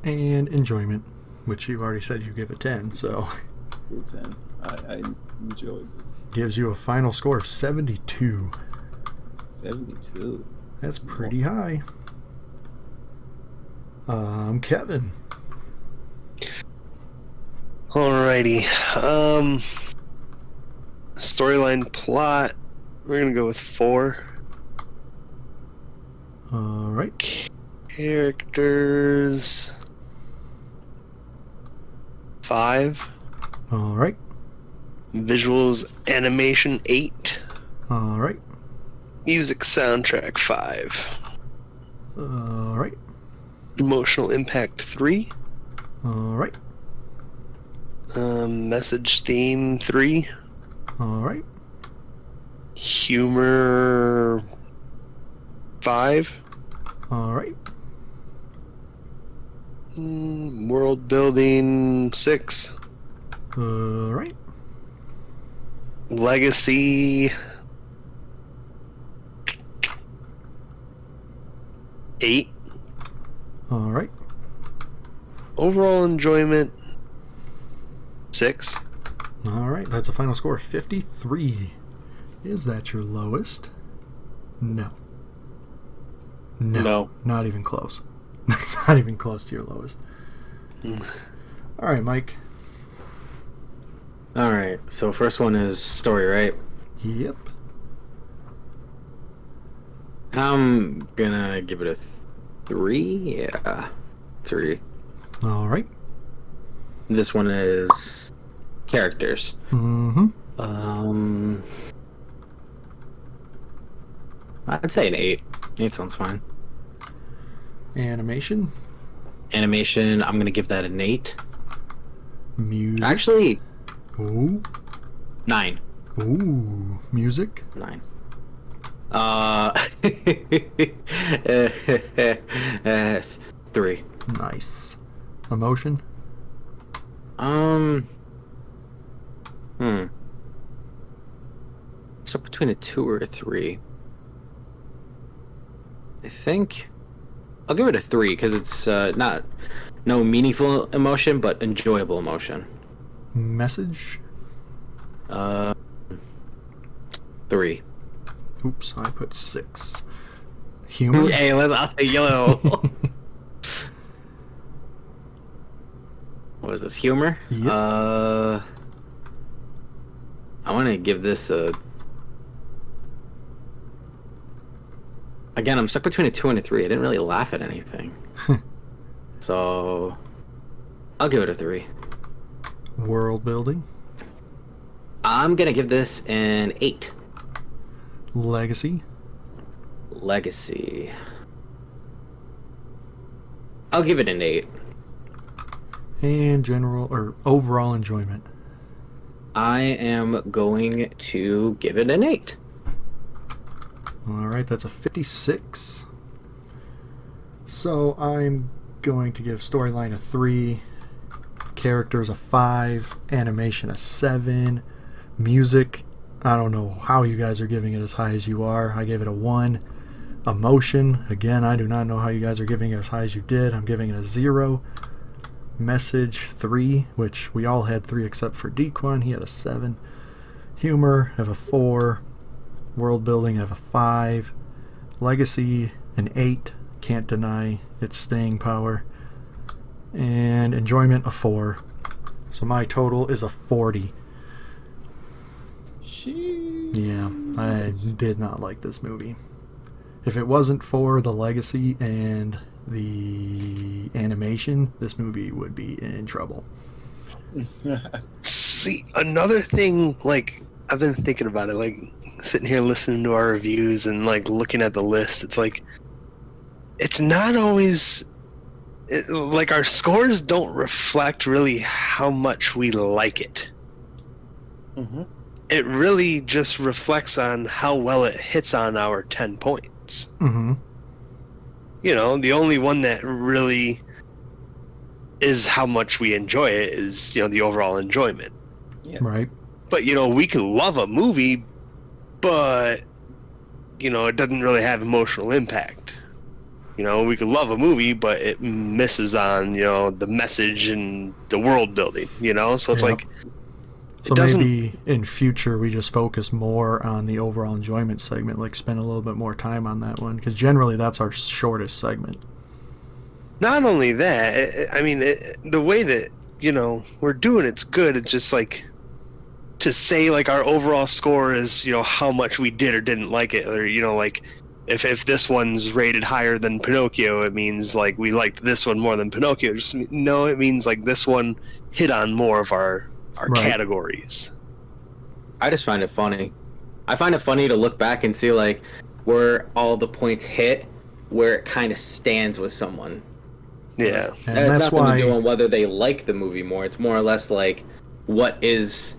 And enjoyment, which you've already said you give a 10, so 10. I enjoyed it. gives you a final score of 72. 72. That's pretty high. Kevin. Alrighty. Storyline plot. We're gonna go with 4. All right. Characters. 5. All right. Visuals animation 8. All right. Music soundtrack 5. All right. Emotional impact 3. All right. Message theme 3. All right. Humor 5. All right. World building 6. All right. Legacy 8. All right. Overall enjoyment 6. All right. That's a final score of 53. Is that your lowest? No. No. Not even close. Not even close to your lowest. All right, Mike. All right. So first one is story, right? Yep. I'm gonna give it a 3. Yeah, 3. All right. This one is characters. Mm-hmm. I'd say an 8. 8 sounds fine. Animation. Animation, I'm gonna give that an 8. Music. Actually, Ooh. 9. Ooh. Music. 9. 3. Nice. Emotion. So between a 2 or a 3. I think I'll give it a 3 because it's no meaningful emotion, but enjoyable emotion. Message. 3. Oops, I put 6. Humor. Hey, I'll say yellow. What is this? Humor? Yep. I want to give this a. Again, I'm stuck between a 2 and a 3. I didn't really laugh at anything. So, I'll give it a 3. World building. I'm going to give this an 8. Legacy. Legacy. I'll give it an 8. And general or overall enjoyment. I am going to give it an 8. All right, that's a 56. So I'm going to give storyline a 3, characters a 5, animation a 7, music, I don't know how you guys are giving it as high as you are. I gave it a 1. Emotion, again, I do not know how you guys are giving it as high as you did. I'm giving it a 0. Message, 3, which we all had 3 except for Dequan. He had a 7. Humor, I have a 4. World building, I have a 5. Legacy, an 8. Can't deny its staying power. And enjoyment, a 4. So my total is a 40. Yeah, I did not like this movie. If it wasn't for the legacy and the animation, this movie would be in trouble. See, another thing, like, I've been thinking about it, like, sitting here listening to our reviews and, like, looking at the list, it's like, it's not always, like, our scores don't reflect really how much we like it. Mm-hmm. It really just reflects on how well it hits on our 10 points. Mm-hmm. You know, the only one that really is how much we enjoy it is, you know, the overall enjoyment. Yeah. Right. But, you know, we can love a movie, but, you know, it doesn't really have emotional impact. You know, we could love a movie, but it misses on, you know, the message and the world building, you know? So it's Yep. like, So maybe in future we just focus more on the overall enjoyment segment, like spend a little bit more time on that one, because generally that's our shortest segment. not only that, I mean, the way that, you know, we're doing it's good. It's just like, to say, like, our overall score is, you know, how much we did or didn't like it, or, you know, like, if this one's rated higher than Pinocchio, it means, like, we liked this one more than Pinocchio. No, it means, like, this one hit on more of our Right. categories. I just find it funny. I find it funny to look back and see, like, where all the points hit, where it kind of stands with someone. Yeah. And That has that's nothing why to do on whether they like the movie more. It's more or less like what is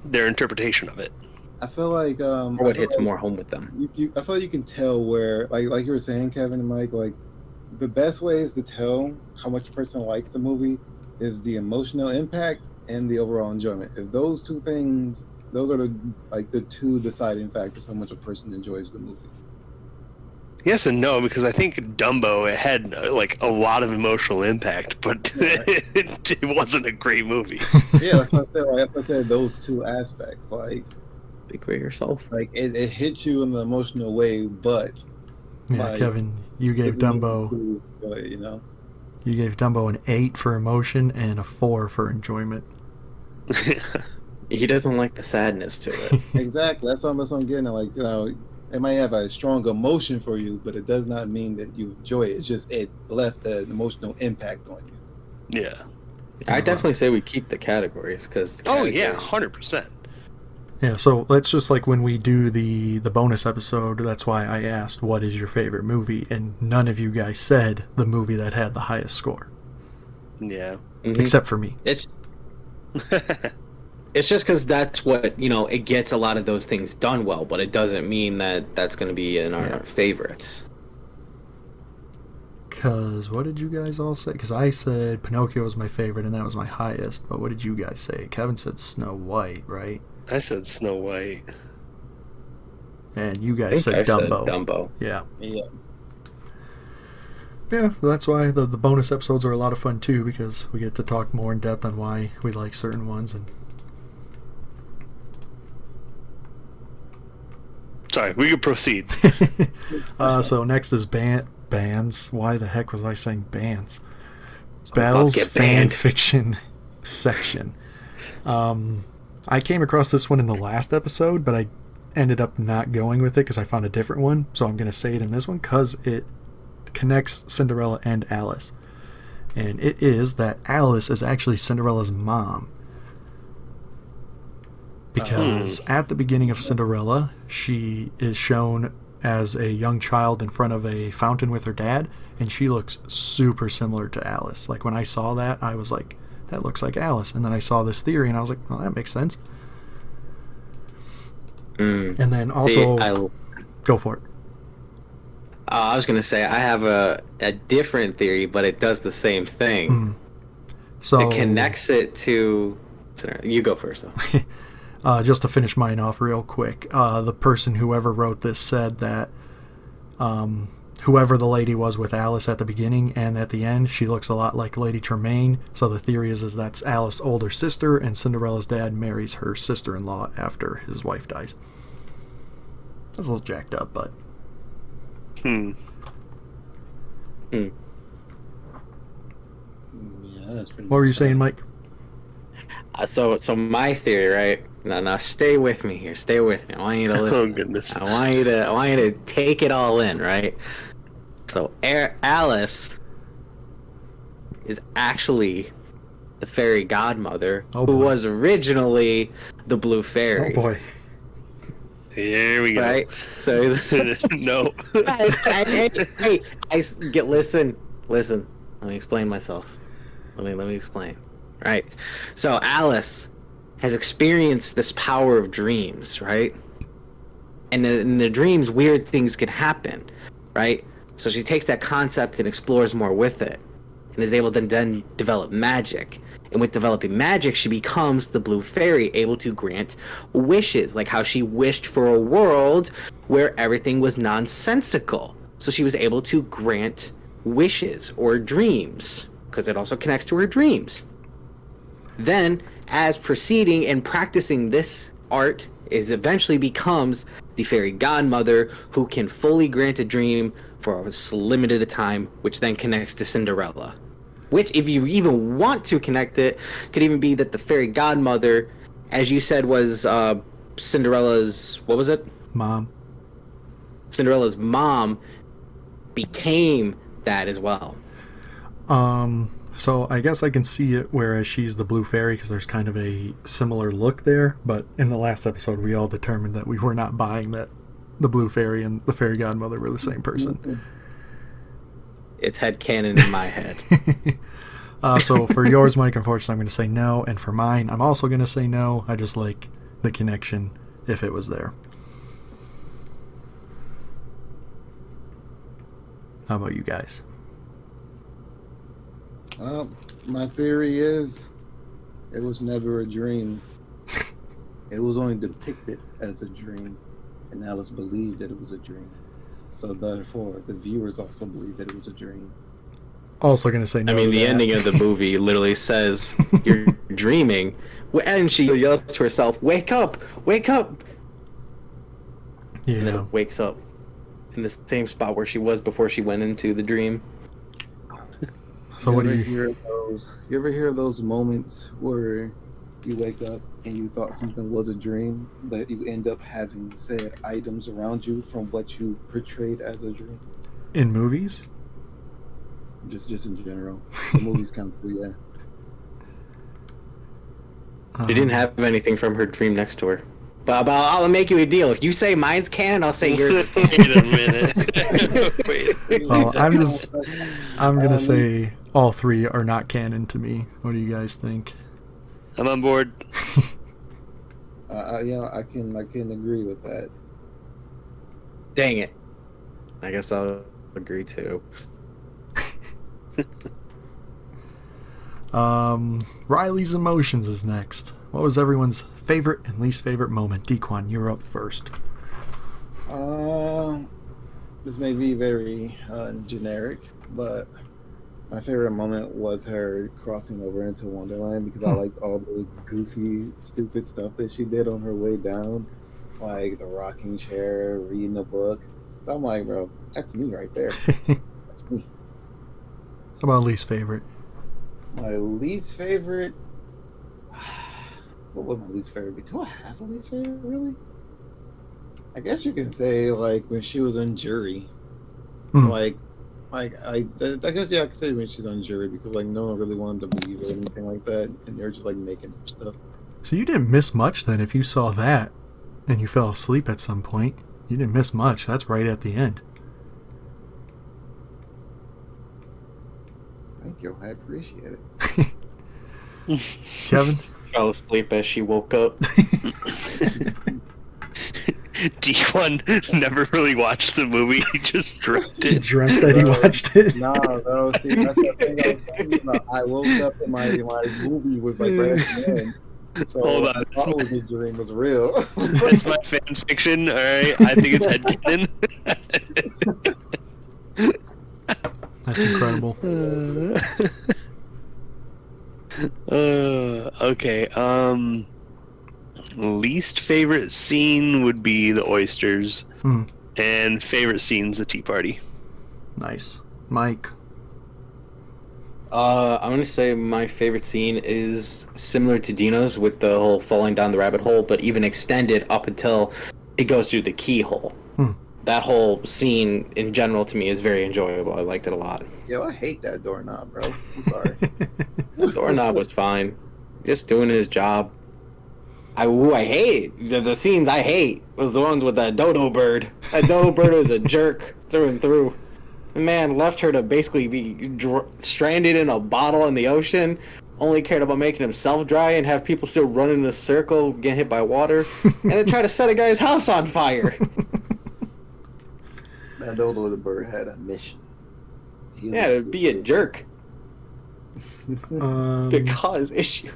Their interpretation of it. I feel like or what hits more home with them. I feel like you can tell where, like you were saying, Kevin and Mike, like the best ways to tell how much a person likes the movie is the emotional impact and the overall enjoyment. If those two things, those are the two deciding factors how much a person enjoys the movie. Yes and no, because I think Dumbo, it had like a lot of emotional impact, but it wasn't a great movie. Yeah, that's what I said. Like, that's what I said. Those two aspects, like Speak for yourself. it hits you in the emotional way, but yeah, like, Kevin, you gave Dumbo you know. you gave Dumbo an 8 for emotion and a 4 for enjoyment. He doesn't like the sadness to it. Exactly. That's what I'm getting at. Like, you know, it might have a strong emotion for you, but it does not mean that you enjoy it. It's just it left an emotional impact on you. Yeah. I definitely say we keep the categories because. Oh yeah, 100%. Yeah, so let's just, like, when we do the bonus episode, that's why I asked what is your favorite movie, and none of you guys said the movie that had the highest score, Yeah. except for me. It's just because that's what, you know, it gets a lot of those things done well, but it doesn't mean that that's going to be in our favorites. Because what did you guys all say? Because I said Pinocchio was my favorite, and that was my highest, but what did you guys say? Kevin said Snow White, right? I said Snow White. And you I guys think said I Dumbo. said Dumbo. Yeah. Yeah. Yeah, that's why the bonus episodes are a lot of fun too, because we get to talk more in depth on why we like certain ones. And Sorry, we could proceed. so next is bands. Why the heck was I saying bands? about Bell's to get fan banned. fiction section. I came across this one in the last episode, but I ended up not going with it because I found a different one. So I'm going to say it in this one because it connects Cinderella and Alice. And it is that Alice is actually Cinderella's mom. Because at the beginning of Cinderella, she is shown as a young child in front of a fountain with her dad, and she looks super similar to Alice. Like, when I saw that, I was like, that looks like Alice. And then I saw this theory, and I was like, well, that makes sense. And then also, go for it. I was going to say, I have a different theory, but it does the same thing. So It connects it to... You go first, though. Just to finish mine off real quick, the person whoever wrote this said that whoever the lady was with Alice at the beginning and at the end, she looks a lot like Lady Tremaine. So the theory is that's Alice's older sister, and Cinderella's dad marries her sister-in-law after his wife dies. That's a little jacked up, but... Yeah, that's pretty What were you saying, Mike? So my theory, right? Now stay with me here. Stay with me. I want you to listen. Oh goodness. I want you to take it all in, right? So Alice is actually the fairy godmother who was originally the blue fairy. Oh boy. Here we go. Right? So No. Listen. Let me explain myself. Let me explain. Right. So Alice has experienced this power of dreams, right? And in the dreams, weird things can happen, right? So she takes that concept and explores more with it, and is able to then develop magic. And with developing magic, she becomes the blue fairy, able to grant wishes, like how she wished for a world where everything was nonsensical. So she was able to grant wishes or dreams, because it also connects to her dreams. Then, as proceeding and practicing this art, is eventually becomes the fairy godmother who can fully grant a dream for a limited a time, which then connects to Cinderella. Which, if you even want to connect it, could even be that the fairy godmother, as you said, was Cinderella's, what was it? Mom. Cinderella's mom became that as well. So I guess I can see it, whereas she's the blue fairy, because there's kind of a similar look there. But in the last episode, we all determined that we were not buying that the blue fairy and the fairy godmother were the same person. It's headcanon in my head. So for yours, Mike, unfortunately, I'm going to say no. And for mine, I'm also going to say no. I just like the connection if it was there. How about you guys? My theory is it was never a dream. It was only depicted as a dream, and Alice believed that it was a dream. So therefore, the viewers also believed that it was a dream. Also going to say no. I mean, to the that. ending of the movie literally says, "You're dreaming," and she yells to herself, "Wake up! Wake up!" Yeah. And then wakes up in the same spot where she was before she went into the dream. So what do you hear those? You ever hear those moments where you wake up and you thought something was a dream, but you end up having said items around you from what you portrayed as a dream? in movies? Just in general, the movies count too. Yeah. She didn't have anything from her dream next to her. But I'll make you a deal. If you say mine's canon, I'll say yours is canon. Wait a minute. Wait. Well, I'm gonna say all three are not canon to me. What do you guys think? I'm on board. I can agree with that. Dang it. I guess I'll agree too. Riley's Emotions is next. What was everyone's favorite and least favorite moment? Dequan, you're up first. This may be very generic, but my favorite moment was her crossing over into Wonderland, because I liked all the goofy, stupid stuff that she did on her way down, like the rocking chair, reading the book. So I'm like, bro, that's me right there. That's me. How about least favorite? My least favorite. What would my least favorite be? Do I have a least favorite, really? I guess you can say, like, when she was on jury. Like I guess, yeah, I could say when she's on jury, because, like, no one really wanted to believe or anything like that, and they're just, like, making up stuff. So you didn't miss much then if you saw that and you fell asleep at some point. You didn't miss much. That's right at the end. Thank you. I appreciate it. Kevin? Fell asleep as she woke up. D1 never really watched the movie. He just dreamt He it. dreamt that he watched it. No, bro. See, that's the thing I was talking about. I woke up and my movie was, like, right at the end. So Hold on. I thought it was a dream was real. That's my fan fiction, alright? I think it's headcanon. That's incredible. Okay. Least favorite scene would be the oysters, Hmm. and favorite scene's the tea party. Nice. Mike. I'm gonna say my favorite scene is similar to Dino's with the whole falling down the rabbit hole, but even extended up until it goes through the keyhole. Hmm. That whole scene in general to me is very enjoyable. I liked it a lot. Yo, I hate that doorknob, bro. I'm sorry. Doorknob was fine, just doing his job. I hate the scenes I hate was the ones with that dodo bird. That dodo bird was a jerk through and through. The man left her to basically be stranded in a bottle in the ocean. Only cared about making himself dry and have people still running in a circle, get hit by water, and then try to set a guy's house on fire. That dodo the bird had a mission. Yeah, to be a jerk to cause issues.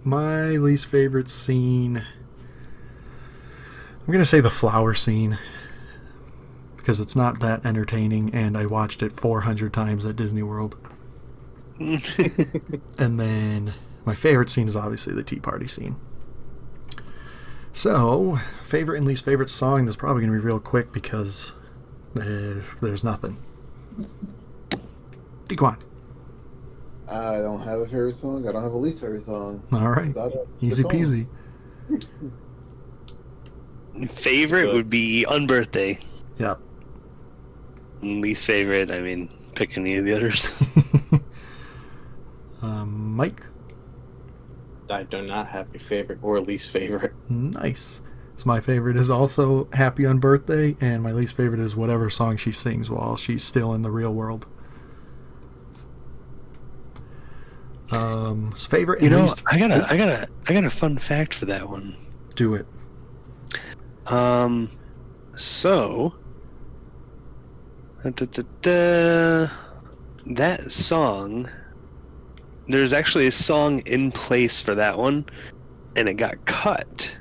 My least favorite scene, I'm gonna say the flower scene, because it's not that entertaining, and I watched it 400 times at Disney World. And then my favorite scene is obviously the tea party scene. So, favorite and least favorite song, this is probably going to be real quick because there's nothing. Dequan. I don't have a favorite song. I don't have a least favorite song. All right. Easy peasy. Favorite would be Unbirthday. Yep. Least favorite, I mean, pick any of the others. Mike. I do not have a favorite or least favorite. Nice. So my favorite is also Happy Unbirthday, and my least favorite is whatever song she sings while she's still in the real world. Favorite and least. I got a fun fact for that one. Do it. So that song, there's actually a song in place for that one, and it got cut.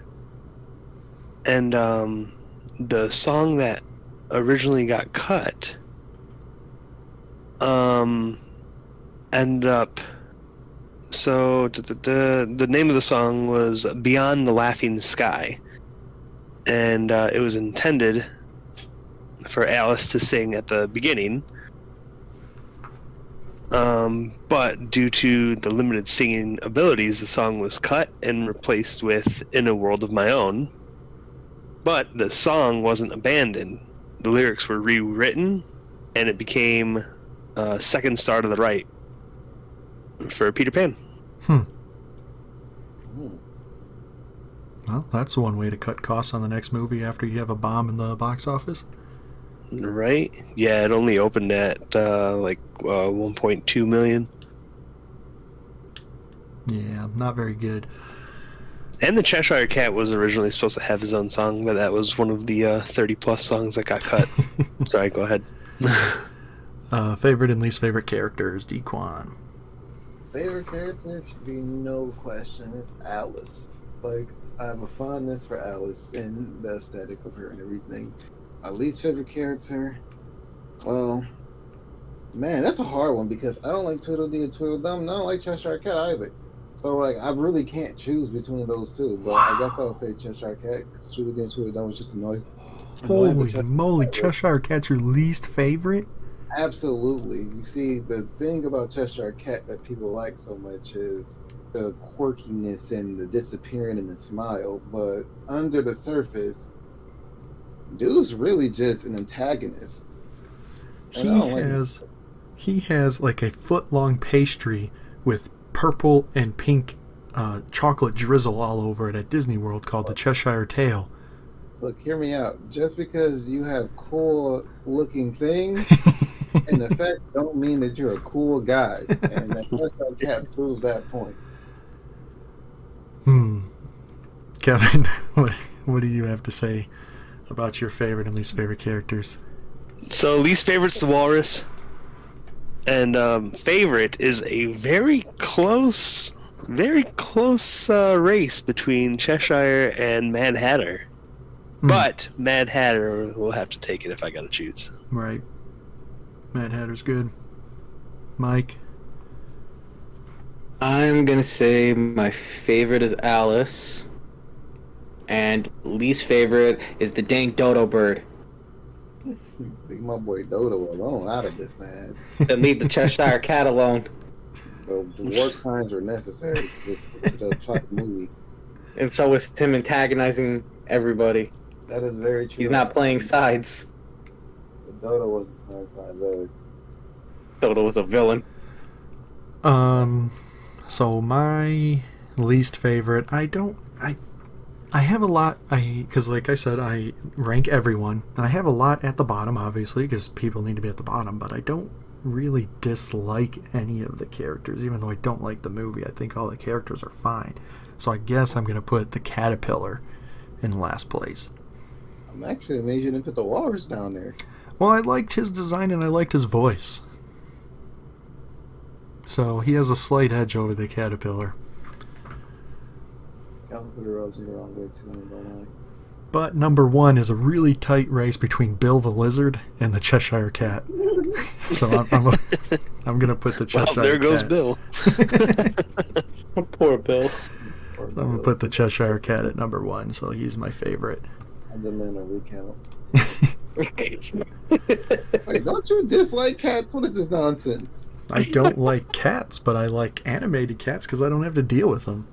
And the song that originally got cut ended up. So the name of the song was Beyond the Laughing Sky, and it was intended for Alice to sing at the beginning, but due to the limited singing abilities, the song was cut and replaced with In a World of My Own. But the song wasn't abandoned. The lyrics were rewritten, and it became Second Star to the Right for Peter Pan. Well, that's one way to cut costs on the next movie after you have a bomb in the box office. Right? Yeah, it only opened at 1.2 million. Yeah, not very good. And the Cheshire Cat was originally supposed to have his own song, but that was one of the 30-plus songs that got cut. Sorry, go ahead. Favorite and least favorite characters, Dequan. Favorite character should be no question. It's Alice. Like, I have a fondness for Alice and the aesthetic of her and everything. My least favorite character, well, man, that's a hard one because I don't like Tweedledee and Tweedledum, and I don't like Cheshire Cat either. So, like, I really can't choose between those two, but I guess I would say Cheshire Cat because Tweedledee and Tweedledum was just annoying. Holy moly, Cheshire Cat's your least favorite? Absolutely. You see, the thing about Cheshire Cat that people like so much is the quirkiness and the disappearing and the smile, but under the surface, dude's really just an antagonist. He has like a foot-long pastry with purple and pink chocolate drizzle all over it at Disney World called the Cheshire Tail. Look, hear me out. Just because you have cool-looking things and the fact don't mean that you're a cool guy, and that Cheshire Cat proves that point. Kevin, what do you have to say about your favorite and least favorite characters? So least favorite's the Walrus, and favorite is a very close race between Cheshire and Mad Hatter. But Mad Hatter will have to take it if I got to choose. Right. Mad Hatter's good. Mike? I'm gonna say my favorite is Alice, and least favorite is the dang dodo bird. Leave my boy Dodo alone out of this, man. And leave the Cheshire Cat alone. The war crimes were necessary to the fucking movie. And so was him antagonizing everybody. That is very true. He's not playing sides. The Dodo wasn't playing sides either. Dodo was a villain. So my least favorite, I have a lot, because like I said, I rank everyone, and I have a lot at the bottom, obviously, because people need to be at the bottom, but I don't really dislike any of the characters, even though I don't like the movie. I think all the characters are fine. So I guess I'm going to put the caterpillar in last place. I'm actually amazed you didn't put the walrus down there. Well, I liked his design and I liked his voice. So he has a slight edge over the caterpillar. Y'all put the rubs in the wrong way too, I ain't gonna lie. But number one is a really tight race between Bill the Lizard and the Cheshire Cat. So I'm going to put the Cheshire Cat. Well, there goes Bill. Poor Bill. So I'm going to put the Cheshire Cat at number one, so he's my favorite. I demand a recount. Wait, don't you dislike cats? What is this nonsense? I don't like cats, but I like animated cats because I don't have to deal with them.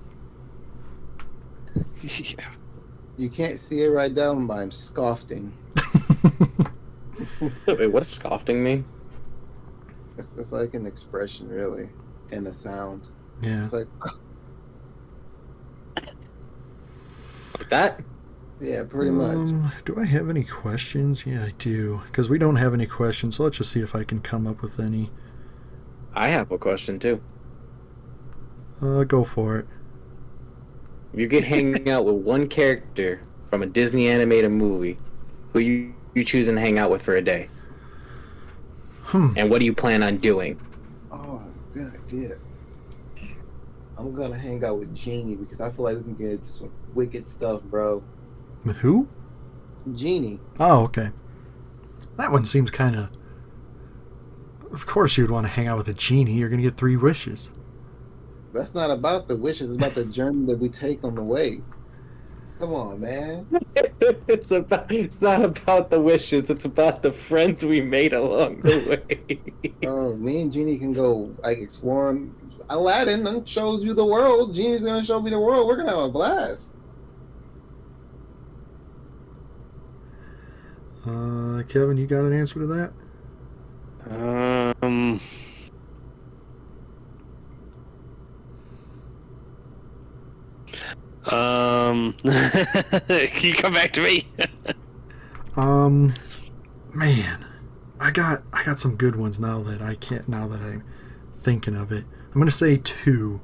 Yeah. You can't see it right down, but I'm scoffing. Wait, what does scoffing mean? It's like an expression, really, and a sound. Yeah. It's like, Like that? yeah, pretty much. Do I have any questions? Yeah, I do. Because we don't have any questions, so let's just see if I can come up with any. I have a question too. Go for it. If you could hang out with one character from a Disney animated movie, who you choosing to hang out with for a day? And what do you plan on doing? Oh, good idea. I'm gonna hang out with Genie because I feel like we can get into some wicked stuff, bro. With who? Genie. Oh, okay. That one seems kind of... Of course you'd want to hang out with a genie. You're going to get 3 wishes. That's not about the wishes. It's about the journey that we take on the way. Come on, man. It's not about the wishes. It's about the friends we made along the way. Oh, me and Genie can go like exploring. Aladdin then shows you the world. Genie's gonna show me the world. We're gonna have a blast. Kevin, you got an answer to that? Can you come back to me? Man, I got some good ones now that I'm thinking of it. I'm gonna say 2.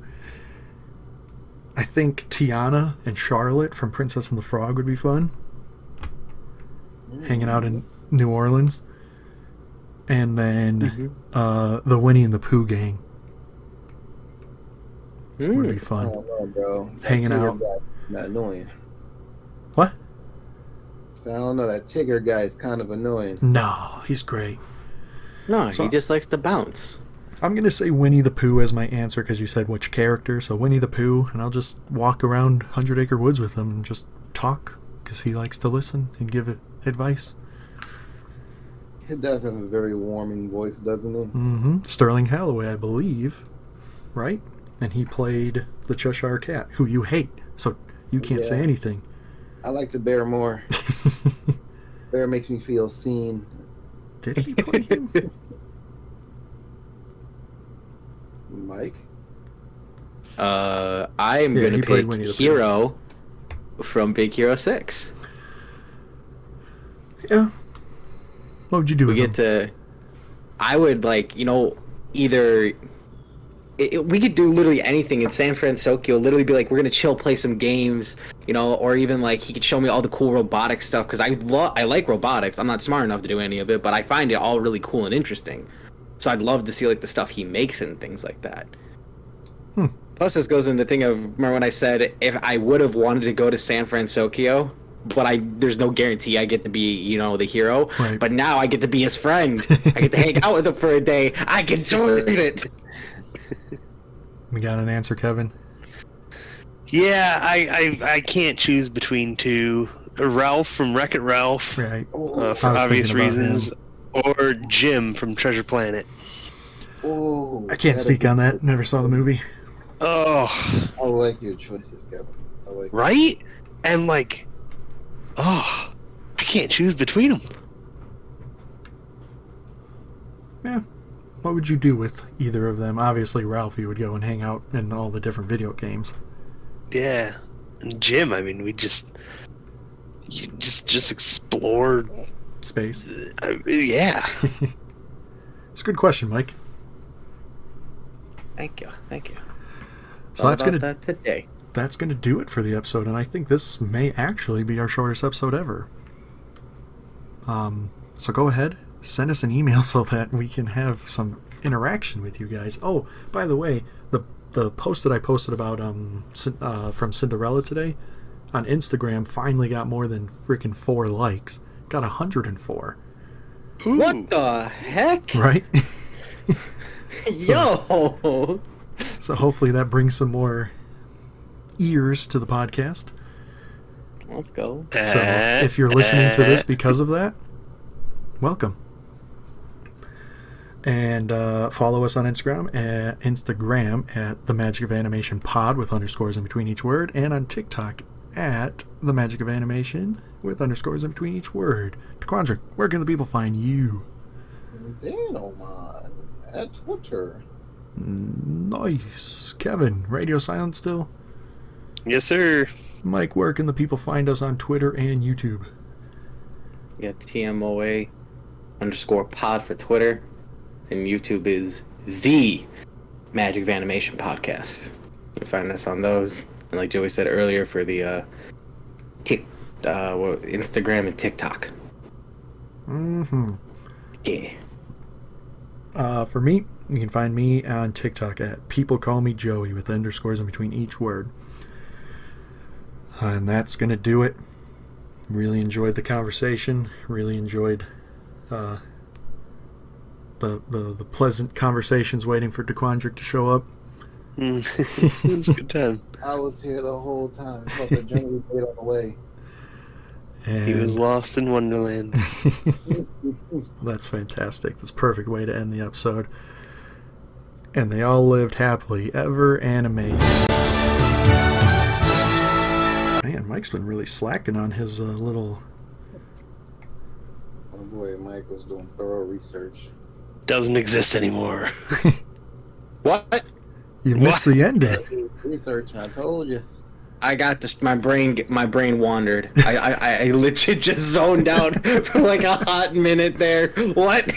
I think Tiana and Charlotte from Princess and the Frog would be fun. Hanging out in New Orleans. And then the Winnie and the Pooh gang would be fun. Oh, no, bro. Hanging Tigger out. guy, not annoying. What? So I don't know. That Tigger guy is kind of annoying. No, he's great. No, So- he just likes to bounce. I'm going to say Winnie the Pooh as my answer because you said which character. So Winnie the Pooh, and I'll just walk around 100 Acre Woods with him and just talk because he likes to listen and give advice. He does have a very warming voice, doesn't he? Mm-hmm. Sterling Holloway, I believe, right? And he played the Cheshire Cat, who you hate, so you can't say Yeah. anything. I like the bear more. Bear makes me feel seen. Did he play him? Mike? I am Yeah, gonna he played pick Winnie the Pooh. Hero from Big Hero 6. Yeah. What would you do We with get him? to. I would either. We could do literally anything in San Francisco. Literally be like, we're gonna chill, play some games, or even like he could show me all the cool robotic stuff because I like robotics. I'm not smart enough to do any of it, but I find it all really cool and interesting. So I'd love to see like the stuff he makes and things like that. Hmm. Plus, this goes into the thing of remember when I said if I would have wanted to go to San Francisco, but there's no guarantee I get to be, you know, the hero. Right. But now I get to be his friend. I get to hang out with him for a day. I can join it. We got an answer, Kevin? Yeah, I can't choose between two. Ralph from Wreck-It Ralph, Right. for I was obvious thinking about reasons, or Jim from Treasure Planet. Oh, I can't speak on that. Never saw the movie. Oh, I like your choices, Kevin. I like right? And like, oh, I can't choose between them. Yeah. What would you do with either of them? Obviously, Ralphie would go and hang out in all the different video games. Yeah, and Jim. I mean, you just explore Space. Yeah. It's a good question, Mike. Thank you. So that's gonna that today. that's gonna do it for the episode, and I think this may actually be our shortest episode ever. So go ahead, send us an email so that we can have some interaction with you guys. Oh, by the way, the post that I posted about from Cinderella today on Instagram finally got more than freaking 4 likes. Got 104. Ooh. What the heck? Right? Yo! So hopefully that brings some more ears to the podcast. Let's go. So if you're listening to this because of that, welcome. And follow us on Instagram at The Magic of Animation Pod with underscores in between each word, and on TikTok at The Magic of Animation with underscores in between each word. Taquandra, where can the people find you? They don't mind. At Twitter. Nice. Kevin, radio silent still? Yes, sir. Mike, where can the people find us on Twitter and YouTube? Yeah, TMOA _pod for Twitter. And YouTube is The Magic of Animation Podcast. You can find us on those. And like Joey said earlier, for the Instagram and TikTok. Mm-hmm. Yeah. For me, you can find me on TikTok at People Call Me Joey with underscores in between each word. And that's going to do it. Really enjoyed the conversation. Really enjoyed the pleasant conversations waiting for Taquandrick to show up. It was a good time. I was here the whole time. I thought the journey was on the way. And He was lost in Wonderland. that's fantastic. That's a perfect way to end the episode. And they all lived happily ever animated. Man, Mike's been really slacking on his little... Oh boy, Mike was doing thorough research. Doesn't exist anymore. What? You missed the ending. Research, I told you. I got this. My brain wandered. I legit just zoned out for like a hot minute there. What?